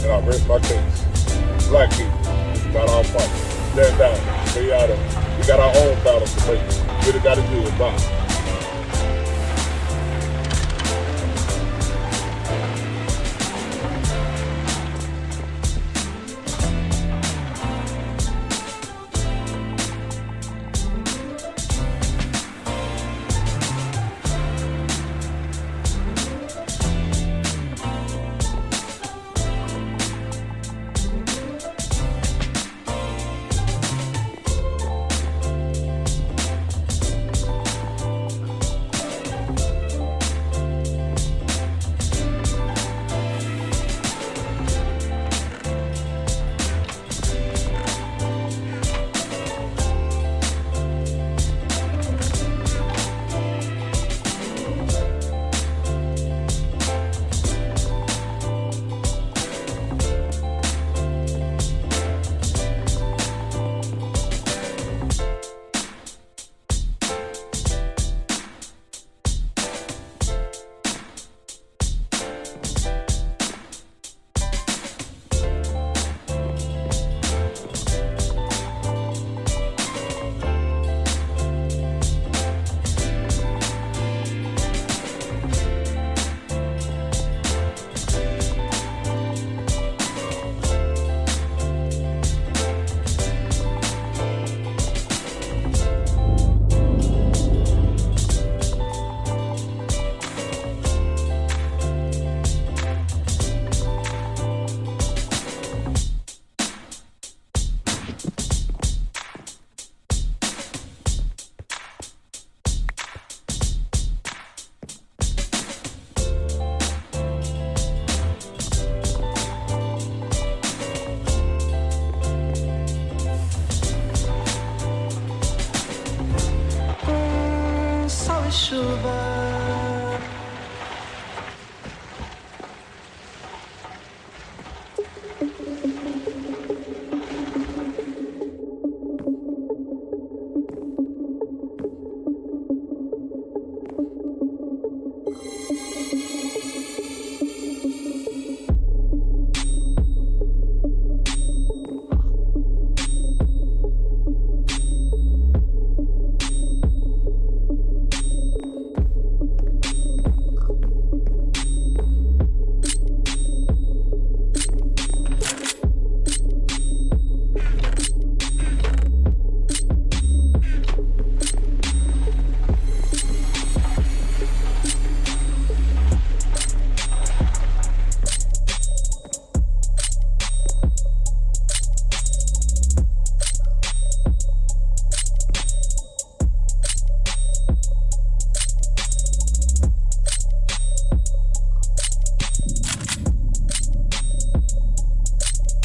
And I rest my case. Black people, this is not our fight. Stand down, stay out of it. We got our own battles to make. We really gotta do it. Bye.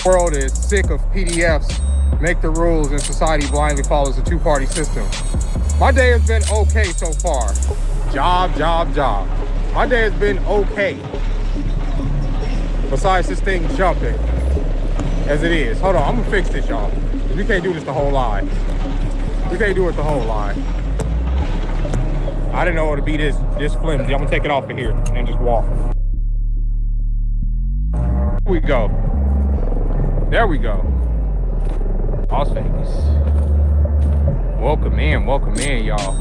world is sick of PDFs, make the rules, and society blindly follows a two-party system. My day has been okay so far. Job. My day has been okay. Besides this thing jumping as it is. Hold on, I'm gonna fix this, y'all. We can't do this the whole line. We can't do it the whole line. I didn't know it would be this flimsy. I'm gonna take it off of here and just walk. Here we go. There we go. Las Vegas. Welcome in, y'all.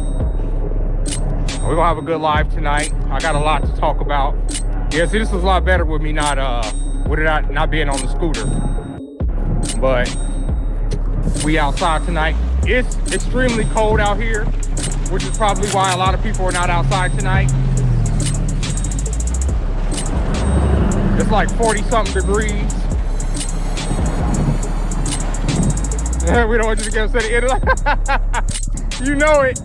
We're gonna have a good live tonight. I got a lot to talk about. Yeah, see, this was a lot better with me not being on the scooter. But we outside tonight. It's extremely cold out here, which is probably why a lot of people are not outside tonight. It's like 40-something degrees. We don't want you to get upset at it. You know it.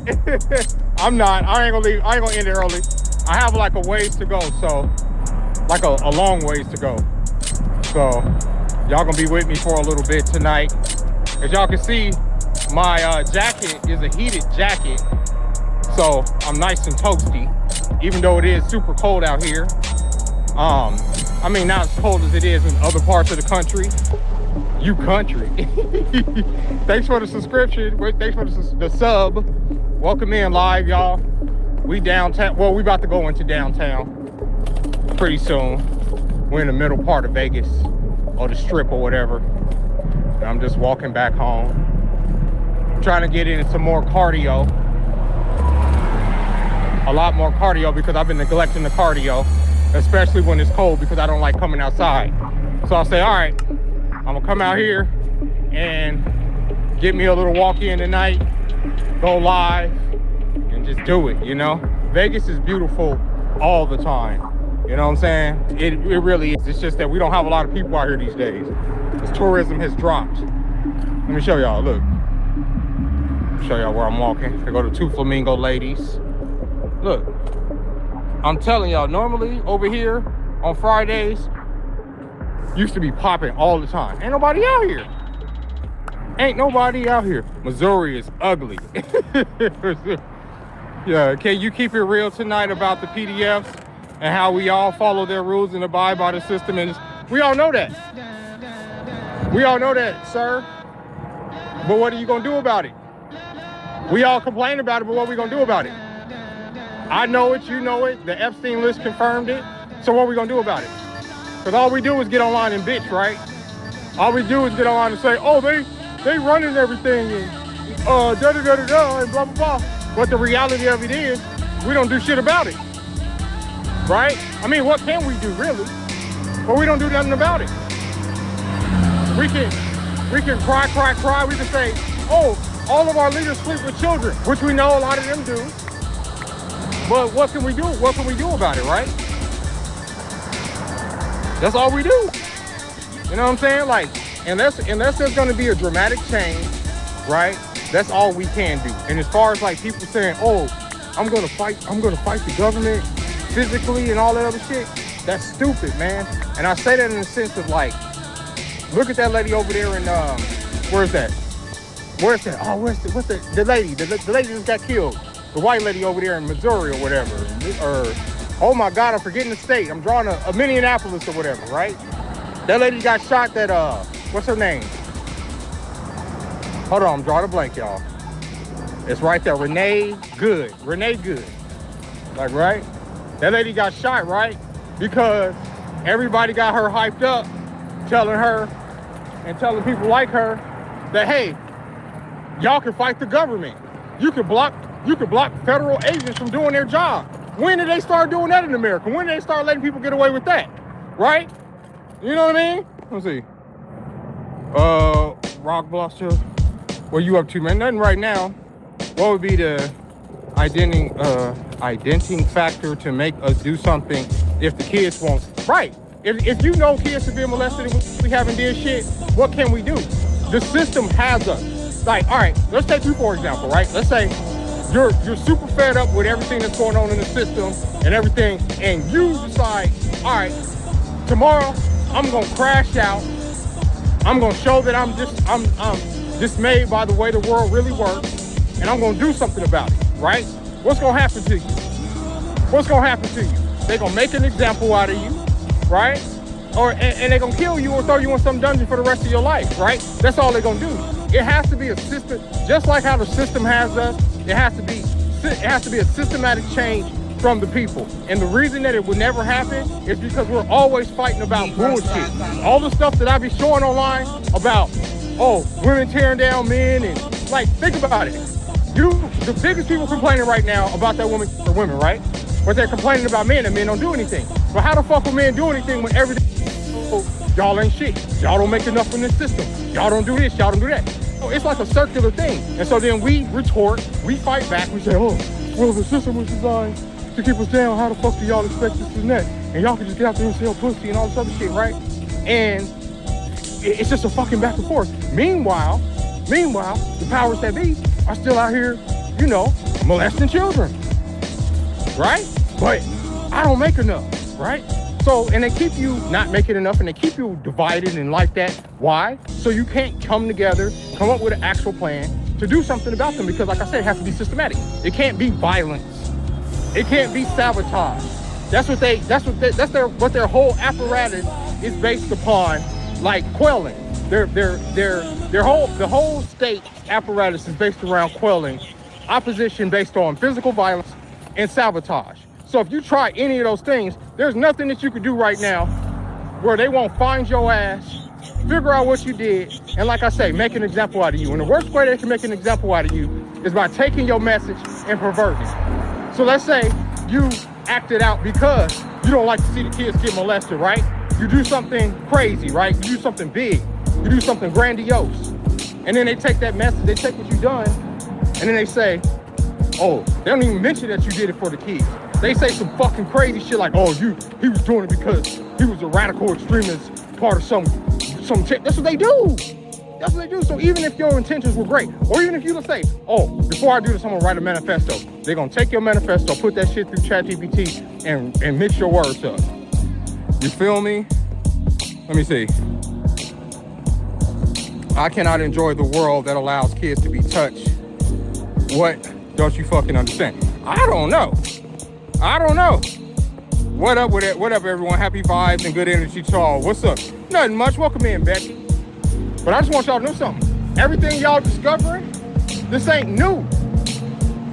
I'm not. I ain't gonna leave. I ain't gonna end it early. I have like a ways to go, so like a long ways to go. So y'all gonna be with me for a little bit tonight. As y'all can see, my jacket is a heated jacket, so I'm nice and toasty, even though it is super cold out here. I mean, not as cold as it is in other parts of the country. You country. Thanks for the subscription. Thanks for the sub. Welcome in live, y'all. We downtown. Well, we about to go into downtown pretty soon. We're in the middle part of Vegas, or the Strip or whatever. And I'm just walking back home. I'm trying to get into some more cardio. A lot more cardio, because I've been neglecting the cardio, especially when it's cold, because I don't like coming outside. So I'll say, all right, I'm gonna come out here and get me a little walk in tonight, go live, and just do it, you know? Vegas is beautiful all the time. You know what I'm saying? It really is. It's just that we don't have a lot of people out here these days, because tourism has dropped. Let me show y'all, look. Show y'all where I'm walking. I go to Two Flamingo Ladies. Look, I'm telling y'all, normally over here on Fridays, used to be popping all the time. Ain't nobody out here. Ain't nobody out here. Missouri is ugly. Yeah, can you keep it real tonight about the PDFs and how we all follow their rules and abide by the system? And we all know that. We all know that, sir. But what are you gonna do about it? We all complain about it, but what are we gonna do about it? I know it, you know it. The Epstein list confirmed it. So what are we gonna do about it? Because all we do is get online and bitch, right? All we do is get online and say, oh, they running everything and da-da-da-da-da and blah, blah, blah. But the reality of it is, we don't do shit about it, right? I mean, what can we do, really? But we don't do nothing about it. We can cry. We can say, oh, all of our leaders sleep with children, which we know a lot of them do. But what can we do? What can we do about it, right? That's all we do. You know what I'm saying? Like, unless there's gonna be a dramatic change, right? That's all we can do. And as far as like people saying, oh, I'm gonna fight the government physically and all that other shit, that's stupid, man. And I say that in the sense of like, look at that lady over there in where's that? Oh, what's the lady? The lady just got killed. The white lady over there in Missouri or whatever. Or oh my God, I'm forgetting the state. I'm drawing a Minneapolis or whatever, right? That lady got shot that, what's her name? Hold on, I'm drawing a blank, y'all. It's right there, Renee Good. Like, right? That lady got shot, right? Because everybody got her hyped up, telling her and telling people like her that, hey, y'all can fight the government. You could block federal agents from doing their job. When did they start doing that in America? When did they start letting people get away with that? Right? You know what I mean? Let's see. Rock Bluster. What you up to, man? Nothing right now. What would be the identifying factor to make us do something if the kids won't? Right. If you know kids are being molested and we haven't did shit, what can we do? The system has us. Like, all right, let's take you for example, right? Let's say you're super fed up with everything that's going on in the system and everything, and you decide, all right, tomorrow I'm gonna crash out I'm gonna show that I'm dismayed by the way the world really works, and I'm gonna do something about it, right? What's gonna happen to you? What's gonna happen to you? They're gonna make an example out of you, right? And they're gonna kill you or throw you in some dungeon for the rest of your life, right? That's all they're gonna do. It has to be a system, just like how the system has us. It has to be a systematic change from the people. And the reason that it would never happen is because we're always fighting about bullshit. All the stuff that I be showing online about, women tearing down men, and like, think about it. The biggest people complaining right now about that woman are women, right? But they're complaining about men and men don't do anything. But how the fuck will men do anything when everything, y'all ain't shit. Y'all don't make enough in this system. Y'all don't do this, y'all don't do that. So it's like a circular thing. And so then we retort, we fight back, we say, well, the system was designed to keep us down. How the fuck do y'all expect this and that? And y'all can just get out there and sell pussy and all this other shit, right? And it's just a fucking back and forth. Meanwhile, the powers that be are still out here, molesting children, right? But I don't make enough, right? So, and they keep you not making enough, and they keep you divided and like that. Why? So you can't come together, come up with an actual plan to do something about them, because like I said, it has to be systematic. It can't be violence. It can't be sabotage. That's what their whole apparatus is based upon, like quelling. The whole state apparatus is based around quelling opposition based on physical violence and sabotage. So if you try any of those things, there's nothing that you could do right now where they won't find your ass, figure out what you did, and like I say, make an example out of you. And the worst way they can make an example out of you is by taking your message and perverting it. So let's say you acted out because you don't like to see the kids get molested, right? You do something crazy, right? You do something big. You do something grandiose. And then they take that message, they take what you've done, and then they say, they don't even mention that you did it for the kids. They say some fucking crazy shit like, he was doing it because he was a radical extremist, part of some that's what they do. That's what they do. So even if your intentions were great, or even if you would say, before I do this, I'm gonna write a manifesto. They're gonna take your manifesto, put that shit through ChatGPT and mix your words up. You feel me? Let me see. I cannot enjoy the world that allows kids to be touched. What don't you fucking understand? I don't know. What up with it? What up, everyone? Happy vibes and good energy to all. What's up? Nothing much. Welcome in, Becky. But I just want y'all to know something. Everything y'all discovering, this ain't new.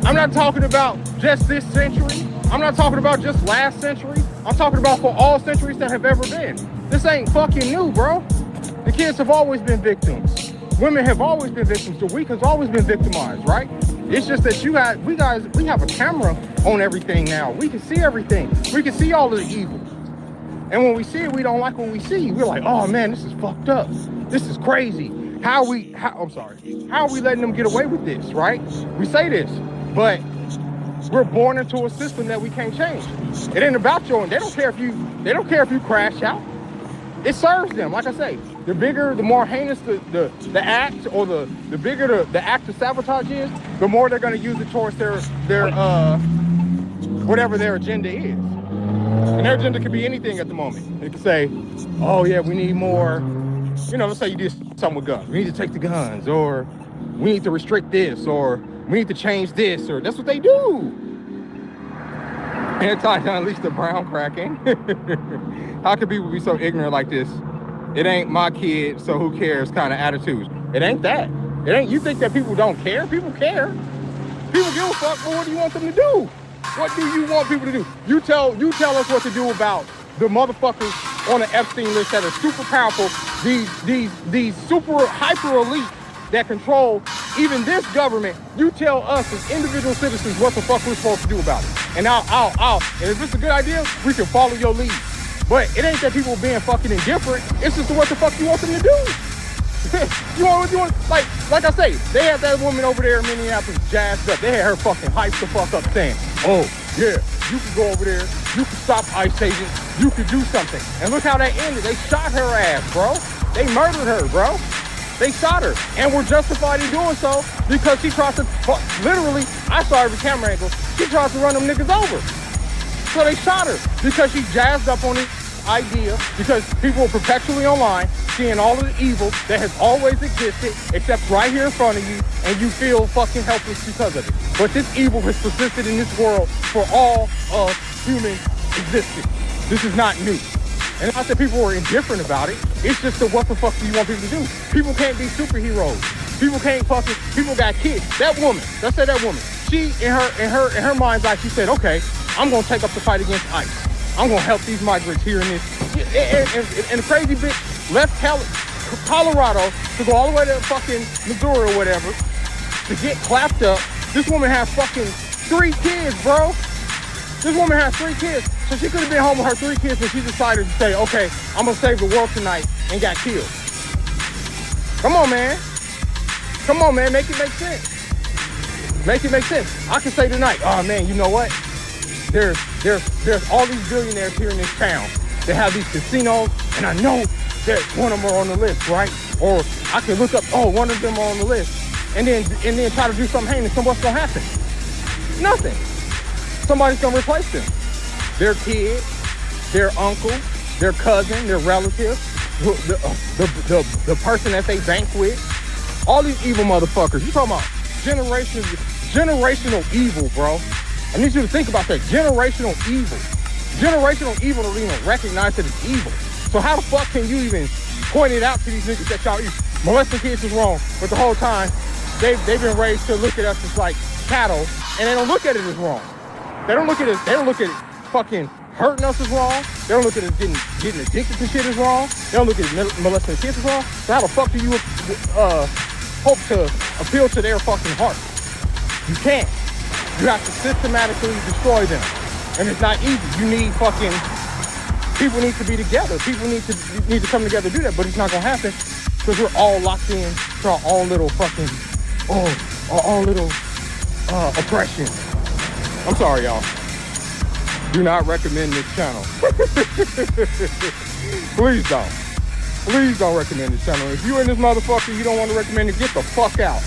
I'm not talking about just this century. I'm not talking about just last century. I'm talking about for all centuries that have ever been. This ain't fucking new, bro. The kids have always been victims. Women have always been victims. The weak has always been victimized, right? It's just that we have a camera on everything now. We can see everything. We can see all of the evil. And when we see it, we don't like what we see. We're like, oh man, this is fucked up. This is crazy. How are we letting them get away with this, right? We say this, but we're born into a system that we can't change. It ain't about they don't care if you crash out. It serves them. Like I say, the bigger, the more heinous the act, or the bigger the act of sabotage is, the more they're going to use it towards their whatever their agenda is. And their agenda could be anything at the moment. They could say, oh yeah, we need more, let's say you did something with guns. We need to take the guns, or we need to restrict this, or we need to change this, or that's what they do. Anti-unleash the brown cracking. How can people be so ignorant like this? It ain't my kid, so who cares kind of attitudes. It ain't that. It ain't, you think that people don't care? People care. People give a fuck, but what do you want them to do? What do you want people to do? You tell us what to do about the motherfuckers on the Epstein list that are super powerful, these super hyper elite that control even this government. You tell us as individual citizens what the fuck we're supposed to do about it. And and if it's a good idea, we can follow your lead. But it ain't that people being fucking indifferent. It's just what the fuck you want them to do. you want like I say, they had that woman over there in Minneapolis jazzed up. They had her fucking hyped the fuck up saying, oh yeah, you can go over there, you can stop ICE agents, you can do something. And look how that ended. They shot her ass, bro. They murdered her, bro. They shot her, and were justified in doing so because she tried to, literally, I saw every camera angle, she tried to run them niggas over. So they shot her because she jazzed up on idea because people are perpetually online seeing all of the evil that has always existed except right here in front of you, and you feel fucking helpless because of it. But this evil has persisted in this world for all of human existence. This is not new. And not that people are indifferent about it. It's just that what the fuck do you want people to do? People can't be superheroes. People can't fucking, people got kids. That woman, let's say that woman, she in her mind's eye, she said, okay, I'm gonna take up the fight against ICE. I'm gonna help these migrants here in this. And the crazy bitch left Colorado to go all the way to fucking Missouri or whatever to get clapped up. This woman has fucking 3 kids, bro. This woman has 3 kids. So she could have been home with her 3 kids and she decided to say, okay, I'm gonna save the world tonight and got killed. Come on, man. Come on, man, make it make sense. Make it make sense. I can say tonight, oh man, you know what? There's all these billionaires here in this town that have these casinos, and I know that one of them are on the list, right? Or I can look up, oh, one of them are on the list, and then try to do something heinous, and what's gonna happen? Nothing. Somebody's gonna replace them. Their kid, their uncle, their cousin, their relative, the person that they bank with. All these evil motherfuckers. You talking about generational evil, bro. I need you to think about that. Generational evil. Generational evil don't even recognize that it's evil. So how the fuck can you even point it out to these niggas that y'all molesting kids is wrong, but the whole time they've been raised to look at us as like cattle, and they don't look at it as wrong. They don't look at it fucking hurting us as wrong. They don't look at it getting addicted to shit as wrong. They don't look at it molesting kids as wrong. So how the fuck do you hope to appeal to their fucking heart? You can't. You have to systematically destroy them. And it's not easy. You need fucking, people need to be together. People need to come together to do that, but it's not gonna happen because we're all locked in to our own little fucking, our own little oppression. I'm sorry, y'all. Do not recommend this channel. Please don't. Please don't recommend this channel. If you in this motherfucker, you don't want to recommend it, get the fuck out.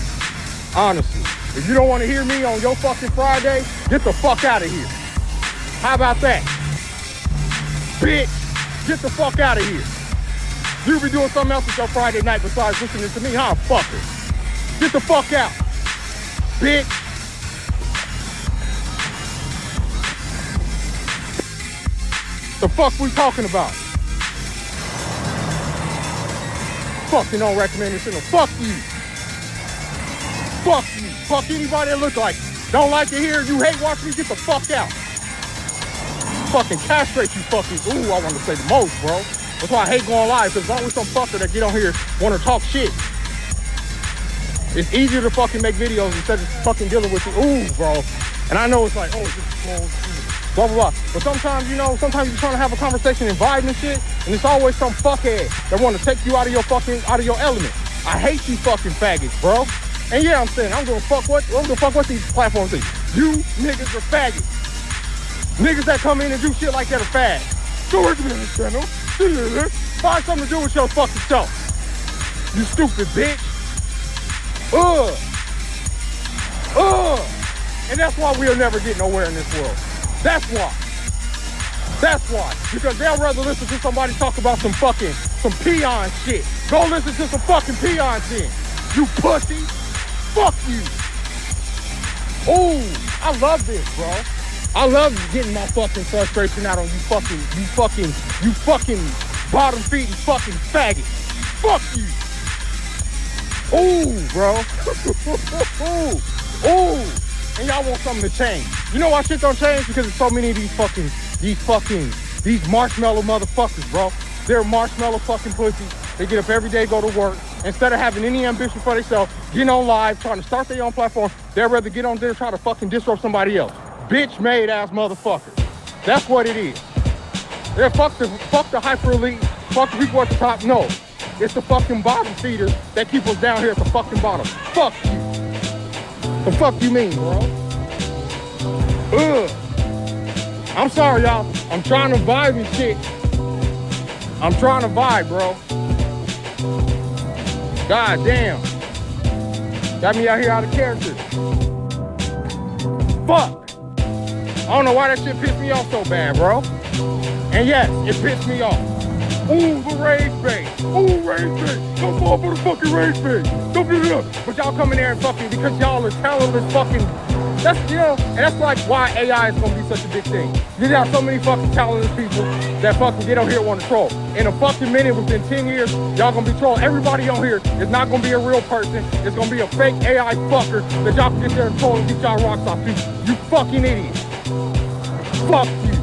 Honestly. If you don't want to hear me on your fucking Friday, get the fuck out of here. How about that? Bitch, get the fuck out of here. You be doing something else with your Friday night besides listening to me, huh, fucker? Get the fuck out. Bitch. The fuck we talking about? Fucking don't recommend this channel. Fuck you. Fuck you. Fuck anybody that look like don't like to hear you hate watching me, get the fuck out. Fucking castrate you fucking. Ooh, I want to say the most, bro. That's why I hate going live, because there's always some fucker that get on here want to talk shit. It's easier to fucking make videos instead of fucking dealing with it. Ooh, bro. And I know it's like, oh, it's just blah, blah, blah. But sometimes, you know, sometimes you're trying to have a conversation and vibe and shit, and it's always some fuckhead that want to take you out of your element. I hate you fucking faggots, bro. And yeah, I'm saying, I'm gonna fuck what these platforms do. You niggas are faggots. Niggas that come in and do shit like that are fags. Go into this channel. Find something to do with your fucking self. You stupid bitch. And that's why we'll never get nowhere in this world. That's why. That's why. Because they'll rather listen to somebody talk about some peon shit. Go listen to some fucking peon shit. You pussy. Fuck you. Ooh, I love this, bro. I love getting my fucking frustration out on you fucking bottom feeding fucking faggot. Fuck you. Ooh, bro. Ooh. And y'all want something to change. You know why shit don't change? Because there's so many of these marshmallow motherfuckers, bro. They're marshmallow fucking pussies. They get up every day, go to work. Instead of having any ambition for themselves, getting on live, trying to start their own platform, they'd rather get on there and try to fucking disrupt somebody else. Bitch-made ass motherfuckers. That's what it is. Yeah, fuck the hyper elite, fuck the people at the top. No, it's the fucking bottom feeders that keep us down here at the fucking bottom. Fuck you. The fuck you mean, bro? I'm sorry, y'all. I'm trying to vibe and shit. I'm trying to vibe, bro. God damn. Got me out here out of character. Fuck. I don't know why that shit pissed me off so bad, bro. And yes, it pissed me off. Ooh, the rage bait. Ooh, rage bait. Don't fall for the fucking rage bait. Don't do that. But y'all come in there and fucking, because y'all are talentless fucking, that's, you know, and that's like why AI is gonna be such a big thing. You got so many fucking talentless people that fucking get on here and want to troll. In a fucking minute, within 10 years, y'all gonna be trolling. Everybody on here is not gonna be a real person. It's gonna be a fake AI fucker that y'all can get there and troll and get y'all rocks off to. You fucking idiots. Fuck you.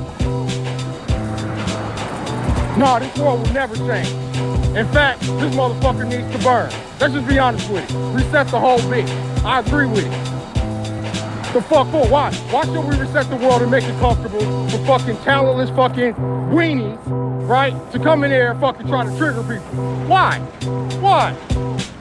No, this world will never change. In fact, this motherfucker needs to burn. Let's just be honest with it. Reset the whole bitch. I agree with it. The fuck for? Why? Why should we reset the world and make it comfortable for fucking talentless fucking weenies, right? To come in there and fucking try to trigger people. Why? Why?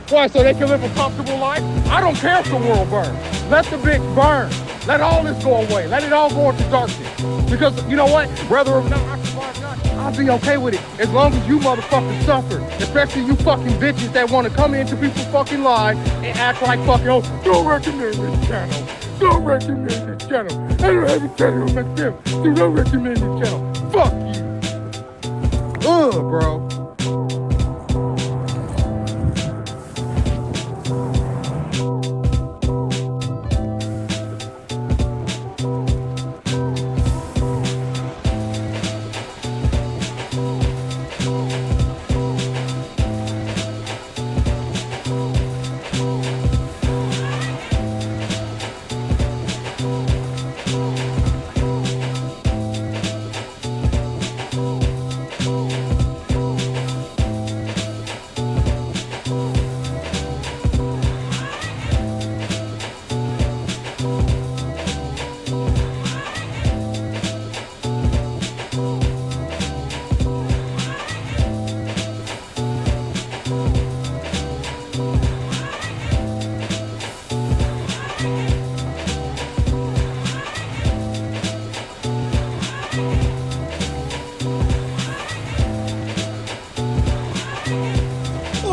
Why? So they can live a comfortable life? I don't care if the world burns. Let the bitch burn. Let all this go away. Let it all go into darkness. Because you know what? Whether or not I survive or not, I'll be okay with it. As long as you motherfuckers suffer. Especially you fucking bitches that want to come into people's fucking lives and act like fucking, oh, don't recommend this channel. Don't recommend this channel. I don't have a channel on my channel. So don't recommend this channel. Fuck you. Ugh, bro.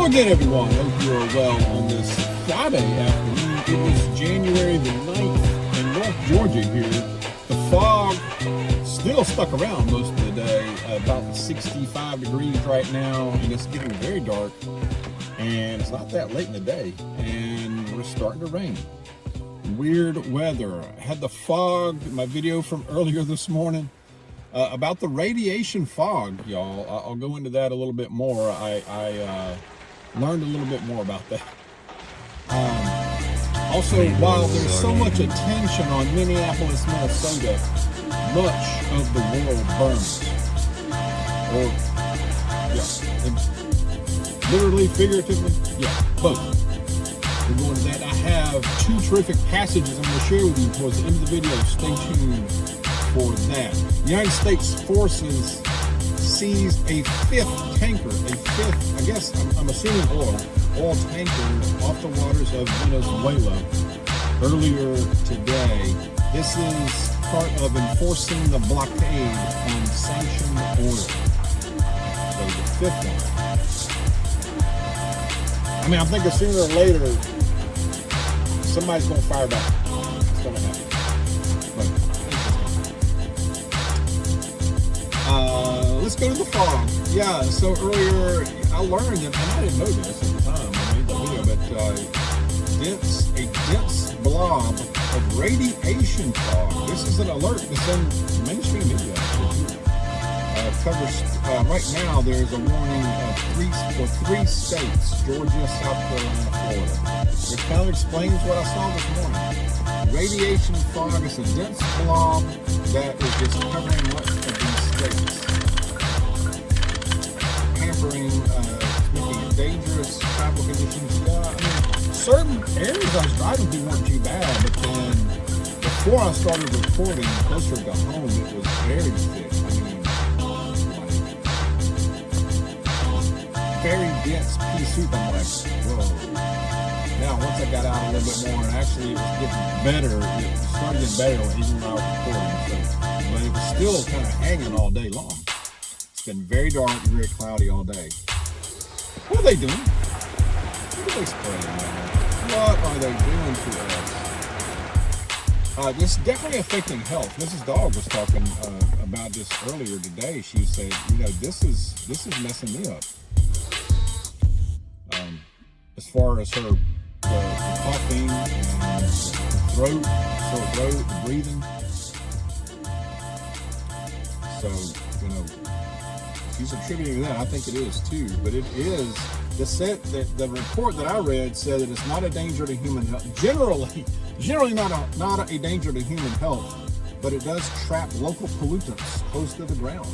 Again, everyone, hope you are well on this Friday afternoon. It was January the 9th in North Georgia here. The fog still stuck around most of the day, about 65 degrees right now, and it's getting very dark, and it's not that late in the day, and we're starting to rain. Weird weather. I had the fog, my video from earlier this morning, about the radiation fog, y'all. I'll go into that a little bit more. I learned a little bit more about that. Also, while there's so much attention on Minneapolis, Minnesota, much of the world burns. Or, yeah, literally, figuratively, yeah, both. We're going to that. I have two terrific passages I'm going to share with you towards the end of the video. Stay tuned for that. The United States forces seized a fifth tanker, I guess, I'm assuming oil tanker off the waters of Venezuela earlier today. This is part of enforcing the blockade on sanctioned oil. So the fifth one. I mean, I'm thinking sooner or later, somebody's going to fire back. It's going to happen. Let's go to the fog. Yeah, so earlier I learned, and I didn't know this at the time I made the video, but a dense blob of radiation fog. This is an alert that's in mainstream media. Covers right now. There's a warning for three states: Georgia, South Carolina, Florida. It kind of explains what I saw this morning. Radiation fog is a dense blob that is just covering much of these states. Making it dangerous, travel conditions. I mean, certain areas I was driving through weren't too bad, but then before I started recording, closer to home, it was very thick. I mean, like, very dense pea soup. I'm like, whoa. Now, once I got out a little bit more, and actually it was getting better, it started getting better even when I was recording. So, but it was still kind of hanging all day long. It's been very dark, very cloudy all day. What are they doing? What are they spraying, man? What are they doing to us? This is definitely affecting health. Mrs. Dog was talking about this earlier today. She said, this is messing me up. As far as her the coughing and the throat, sore throat, the breathing. So, she's attributing that. I think it is too, but it is. The report that I read said that it's not a danger to human health. Generally not a danger to human health, but it does trap local pollutants close to the ground.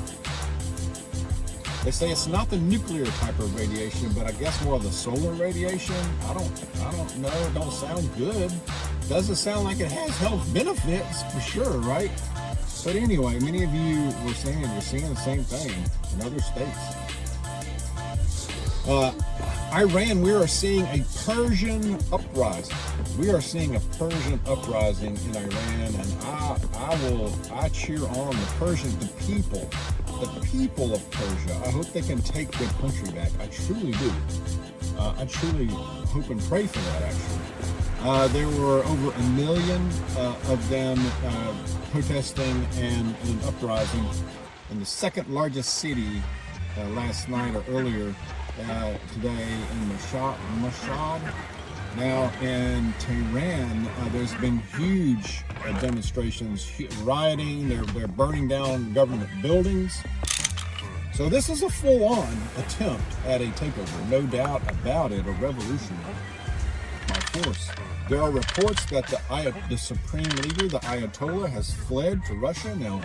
They say it's not the nuclear type of radiation, but I guess more of the solar radiation. I don't know. It don't sound good. Doesn't sound like it has health benefits for sure, right? But anyway, many of you were saying you're seeing the same thing in other states. Iran, we are seeing a Persian uprising. We are seeing a Persian uprising in Iran, and I cheer on the people of Persia. I hope they can take their country back. I truly do. I truly hope and pray for that, actually. There were over 1 million of them protesting and an uprising in the second largest city last night or earlier today in Mashhad. Now in Tehran, there's been huge demonstrations, rioting. They're burning down government buildings. So this is a full-on attempt at a takeover, no doubt about it, a revolution by force. There are reports that the supreme leader, the Ayatollah, has fled to Russia. Now,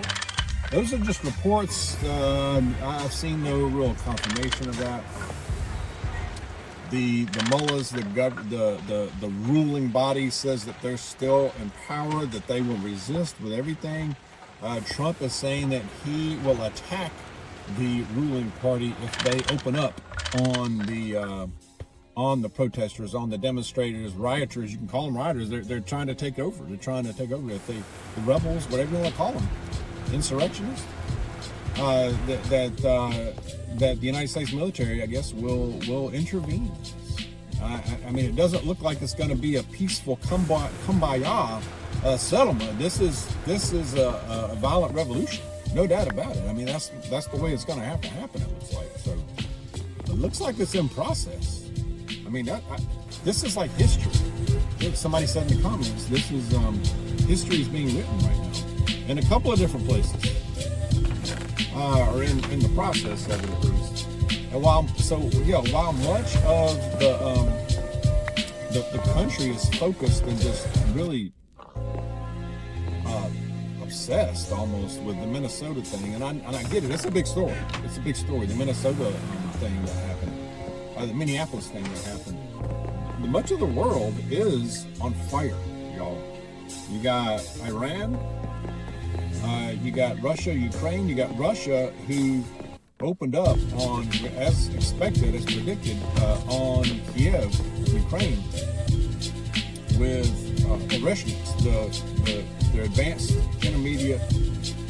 those are just reports. I've seen no real confirmation of that. The mullahs, the ruling body says that they're still in power, that they will resist with everything. Trump is saying that he will attack the ruling party if they open up on the protesters, on the demonstrators, rioters. You can call them rioters. They're trying to take over. They're trying to take over. If the rebels, whatever you want to call them, insurrectionists. That the United States military, I guess, will intervene. I mean, it doesn't look like it's going to be a peaceful kumbaya settlement. This is a violent revolution, no doubt about it. I mean, that's the way it's going to have to happen. It looks like. So it looks like it's in process. I mean, this is like history. Somebody said in the comments, this is history is being written right now in a couple of different places. Or in the process of it, at least. And while much of the country is focused and just really obsessed almost with the Minnesota thing, and I get it. It's a big story. It's a big story. The Minnesota thing that happened, the Minneapolis thing that happened. Much of the world is on fire, y'all. You got Iran. You got Russia, Ukraine. You got Russia, who opened up on, as expected, as predicted, on Kiev, Ukraine, with Oreshniks, the advanced intermediate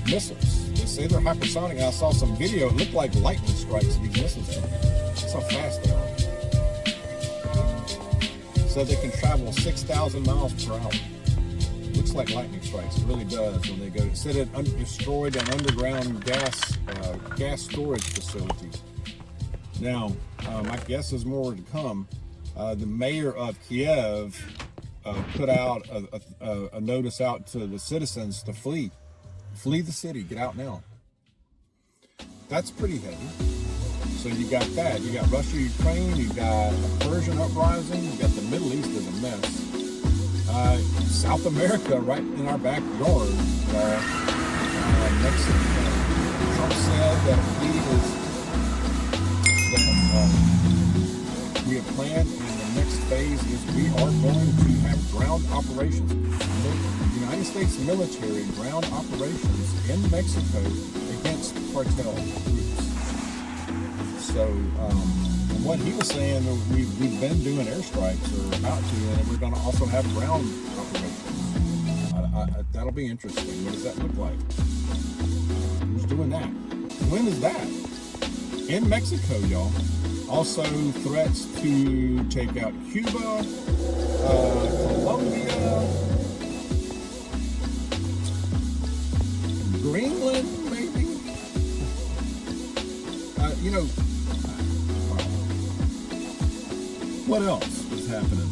missiles. They say they're hypersonic. And I saw some video. It looked like lightning strikes these missiles. That's how fast they are. So they can travel 6,000 miles per hour. Looks like lightning strikes. It really does when they go. It said it destroyed an underground gas storage facility. Now, my guess is more to come. The mayor of Kiev put out a notice out to the citizens to flee the city. Get out now. That's pretty heavy. So you got that. You got Russia, Ukraine. You got a Persian uprising. You got the Middle East is a mess. South America, right in our backyard. Mexico. Trump said that we have planned, and the next phase is we are going to have ground operations. The United States military ground operations in Mexico against cartel groups. So, what he was saying, we've been doing airstrikes or about to, and we're going to also have ground operations. That'll be interesting. What does that look like? Who's doing that? When is that? In Mexico, y'all. Also threats to take out Cuba, Colombia. Greenland, maybe. You know, what else is happening?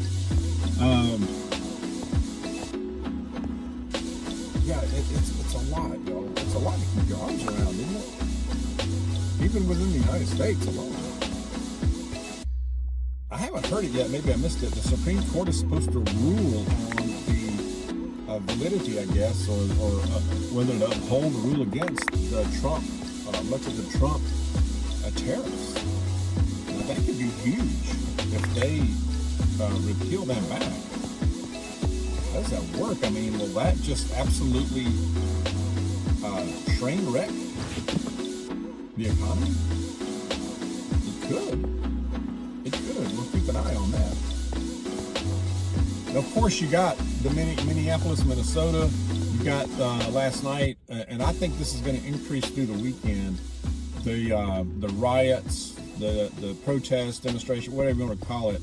Yeah, it's a lot, y'all. It's a lot to keep your arms around, isn't it? Even within the United States alone. I haven't heard it yet. Maybe I missed it. The Supreme Court is supposed to rule on the validity, I guess, or whether to uphold the rule against the Trump, much of the Trump tariffs. Now, that could be huge if they repeal them back. How does that work? I mean, will that just absolutely train wreck the economy? It could. It could. We'll keep an eye on that. And of course, you got the Minneapolis, Minnesota. You got last night, and I think this is going to increase through the weekend. The riots, the protest, demonstration, whatever you want to call it,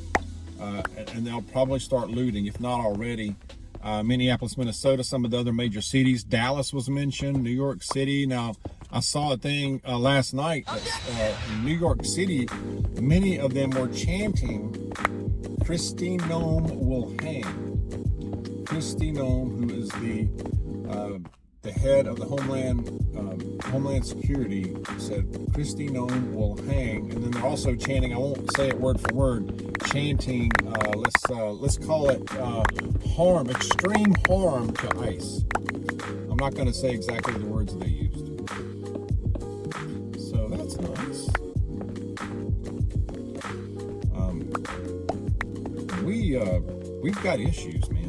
and they'll probably start looting, if not already. Minneapolis, Minnesota, some of the other major cities. Dallas was mentioned, New York City. Now, I saw a thing last night that in New York City, many of them were chanting, "Kristi Noem will hang." Kristi Noem, who is the head of the Homeland Security, said Kristi Noem will hang, and then they're also chanting. I won't say it word for word. Chanting, let's call it harm, extreme harm to ICE. I'm not going to say exactly the words they used. So that's nice. We've got issues, man.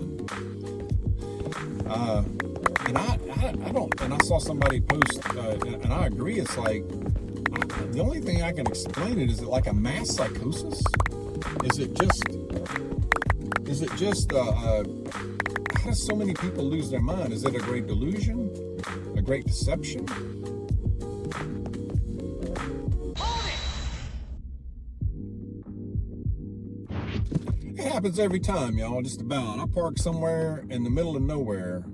And I don't, and I saw somebody post, and I agree, it's like, the only thing I can explain it, is it like a mass psychosis? Is it just, how do so many people lose their mind? Is it a great delusion? A great deception? It happens every time, y'all, just about. I park somewhere in the middle of nowhere,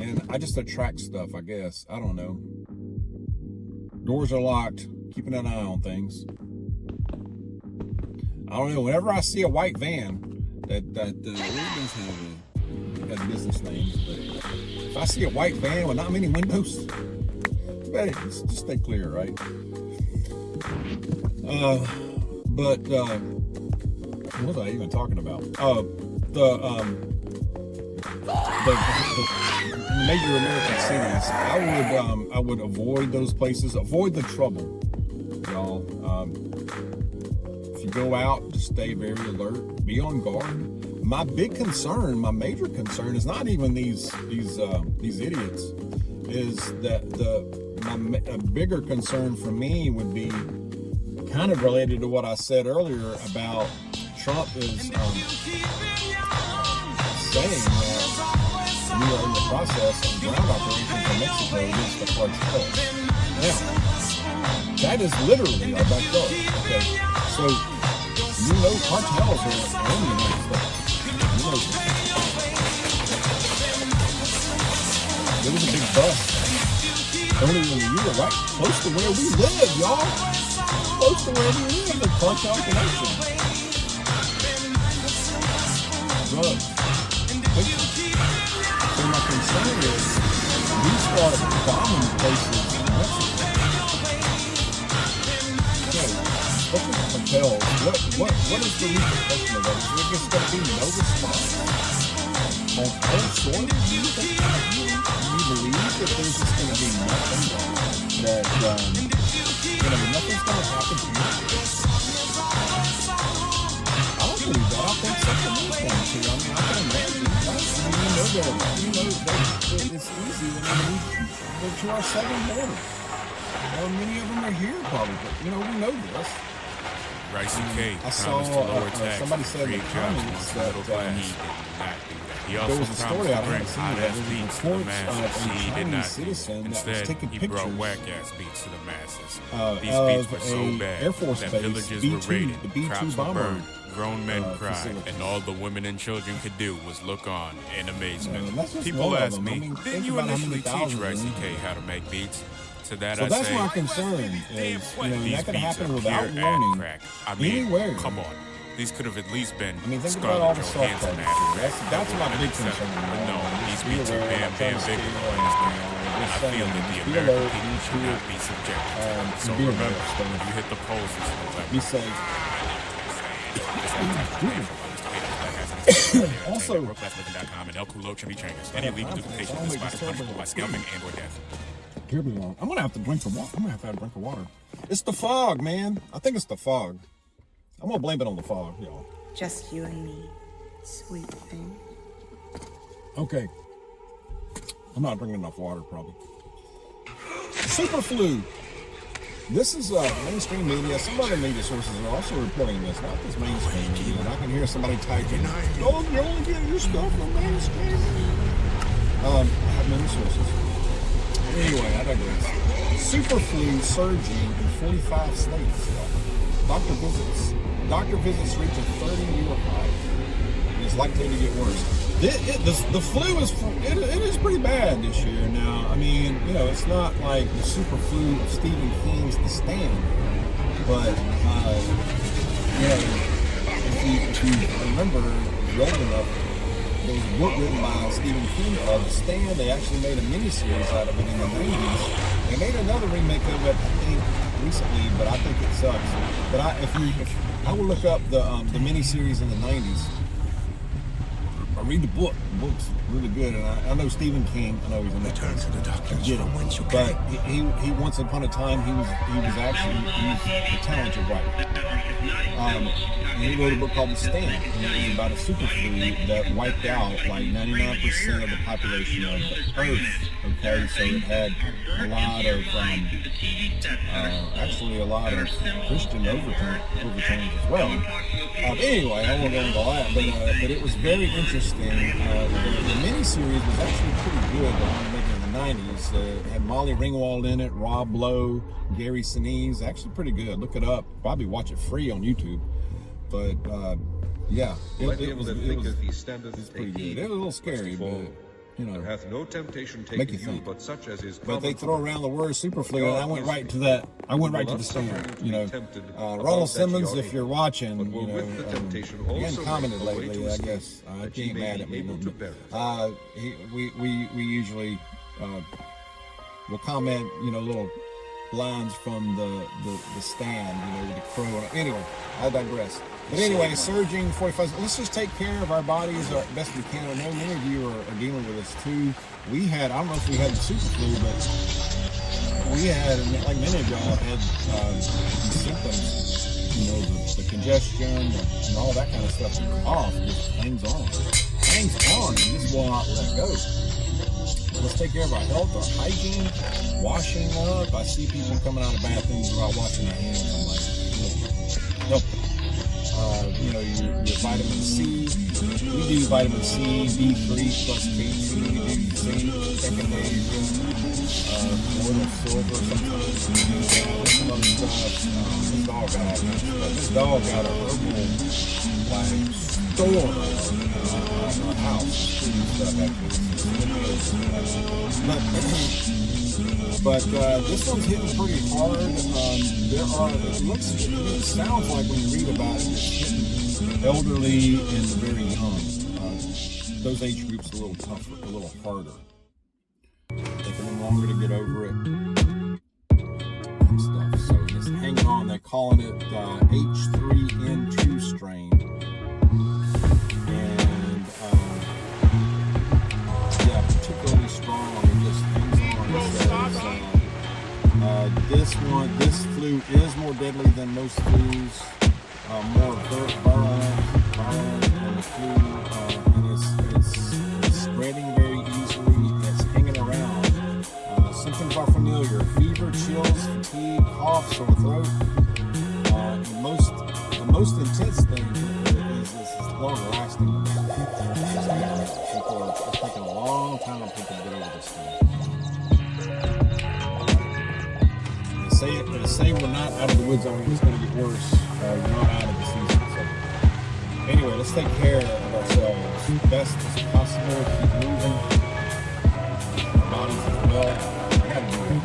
and I just attract stuff, I guess. I don't know. Doors are locked, keeping an eye on things. I don't know. Whenever I see a white van that does have a business name, but if I see a white van with not many windows, better just stay clear, right? But what was I even talking about? The major American cities. I would avoid those places. Avoid the trouble, y'all. If you go out, just stay very alert. Be on guard. My big concern, my major concern, is not even these idiots. Is that a bigger concern for me would be kind of related to what I said earlier about Trump is saying that we are in the process of ground operations in Mexico against the cartels. Now, that is literally our backyard. Okay, so you know cartels are in the United States. You know that. There was a big bust earlier in the year, right close to where we live, y'all. Close to where we live, the cartel connection. Drugs. So my concern is we start bombing places in Mexico. Okay, especially the cartels. What is the repercussion of that? Is there just going to be no response on all sorts? Do you think that? Do you believe that there's just going to be nothing that nothing's going to happen here? I don't believe that. I think something is going to. I mean, I can imagine. Right? I mean, that it's easy. I mean, they're to our southern border. Many of them are here, probably. But, we know this. I saw somebody said in the comments that there was a story I haven't seen that there was reports of a Chinese citizen that was taking pictures of a Air Force base, B-2, the B-2 bomber grown men cried, facilities. and all the women and children could do was look on in amazement. That's just People one of ask them. me, I mean, didn't think you about how many initially teach thousands Rexy of them. K how to make beats? To that So I that's say, my concern is, these that could beats happen are without pure warning. crack. I mean, Anywhere. come on. These could have at least been I mean, think about all Scarlett the soft Johansson parties. acts. That's my big concern. But no, these Be beats are aware, bam, I'm bam, trying to big stay on aware, Instagram. just And I feel saying, that the be American alert, people be should cool. not be subjected to that. So be aware, remember, so- if you hit the polls this November, Be safe. Also, and El Culo Chimichangas. Any legal duplication of this spot is punishable by scalping and or death. Here we go. I'm gonna have to drink some water. I'm gonna have to have a drink of water. It's the fog, man. I think it's the fog. I'm gonna blame it on the fog, y'all. Just you and me, sweet thing. Okay. I'm not drinking enough water, probably. Superflu. This is mainstream media. Some other media sources are also reporting this, not this mainstream media. And I can hear somebody typing, "Oh, you only get your stuff from mainstream." I have many sources. Anyway, I digress. Superflu surging in 45 states. Doctor visits reach a 30-year high. And it's likely to get worse. The flu is pretty bad this year. Now, I mean, it's not like the super flu of Stephen King's The Stand, but if you remember, if you're old enough, there was a book written by Stephen King called The Stand. They actually made a miniseries out of it in the 90s. They made another remake of it, I think, recently, but I think it sucks. But if I will look up the miniseries in the 90s. I read the book. The book's really good, and I know Stephen King. I know he's in that. Return to the doctors from whence you came. But he once upon a time he was a talented writer. And he wrote a book called The Stand, and it was about a superflu that wiped out like 99% of the population of the Earth. Okay, so it had a lot of actually a lot of Christian overtones as well. Anyway, I won't go into all that, but it was very interesting. The miniseries was actually pretty good. The one making in the 90s. It had Molly Ringwald in it, Rob Lowe, Gary Sinise. Actually pretty good. Look it up. Probably watch it free on YouTube. But yeah, it was pretty good. It was a little scary, but there hath no temptation make taken you you think. but such as is But they common throw around the word superflu, and I went right to that. I went right to The Stand. Ronald Simmons, if you're watching, he hasn't commented lately. I guess he ain't mad at me. We usually will comment, little lines from the Stand, with the crow. Anyway, I digress. But anyway, surging 45. Let's just take care of our bodies as best we can. I know many of you are dealing with this too. I don't know if we had the superflu, but we had, like many of y'all had these symptoms, the congestion and all that kind of stuff. The cough just hangs on. And just will not let go. Let's take care of our health, our hygiene, washing up. I see people coming out of bathrooms without washing their hands. I'm like, help them. Your vitamin C. We do vitamin C, D3 plus K2. We do zinc, magnesium, oil of silver. Sometimes we do some other stuff. This dog got a herbal store in our house. But this one's hitting pretty hard. It sounds like when you read about it, it's hitting elderly and very young. Those age groups are a little tougher, a little harder. Taking them longer to get over it and stuff. So just hanging on. They're calling it H3N2 strain. And particularly strong. It just hangs on. This flu is more deadly than most flus. More virulent than the flu, and it's spreading very easily. It's hanging around. Symptoms are familiar: fever, chills, fatigue, cough, sore throat. The most intense thing is this is longer lasting. It's taking a long time for people to get over this thing. They say we're not out of the woods already. It's going to get worse. We're not out of the season. So let's take care of ourselves best as possible. Keep moving. Our bodies as well. We gotta do it.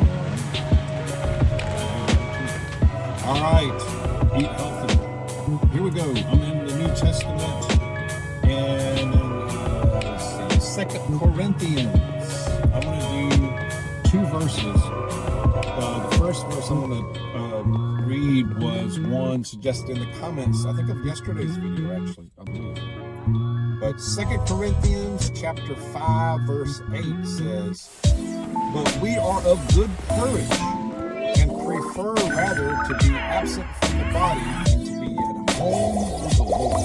All right. Eat healthy. Here we go. I'm in the New Testament. And let's see. 2 Corinthians. I'm going to do 2 verses. The first verse I'm going to read was one suggested in the comments, I think of yesterday's video actually, I believe. But 2 Corinthians chapter 5 verse 8 says, "But we are of good courage, and prefer rather to be absent from the body and to be at home with the Lord."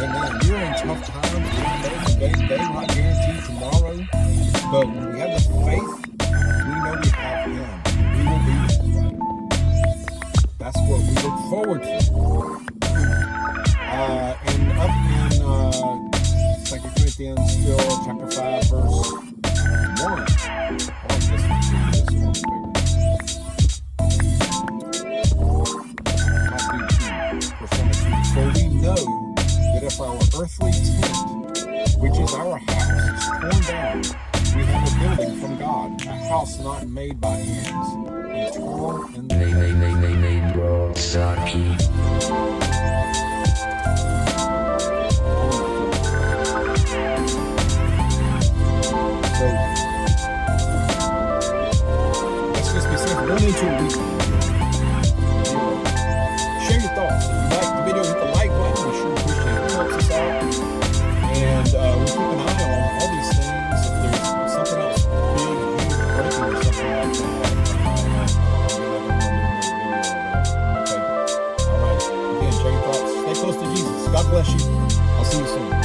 Amen. We're in tough times. We don't know the day, not guaranteed tomorrow. But when we have the faith, we know we have Him. We will be with Him, right? That's what we look forward to. And up in 2 Corinthians, still chapter 5, verse 1. I like this one too. This one's favorite. Might be 2. Verse 1 and 2. "For we know that if our earthly tent, which is our house, is torn down, we have a building from God, a house not made by hands, eternal in the So, let's just be simple. Going into a week. Share your thoughts. If you like the video, hit the like button. We sure appreciate it. It helps us out. And we'll keep an eye on all these things. If there's something else big, huge, breaking or something like that, okay. All right. Again, share your thoughts. Stay close to Jesus. God bless you. I'll see you soon.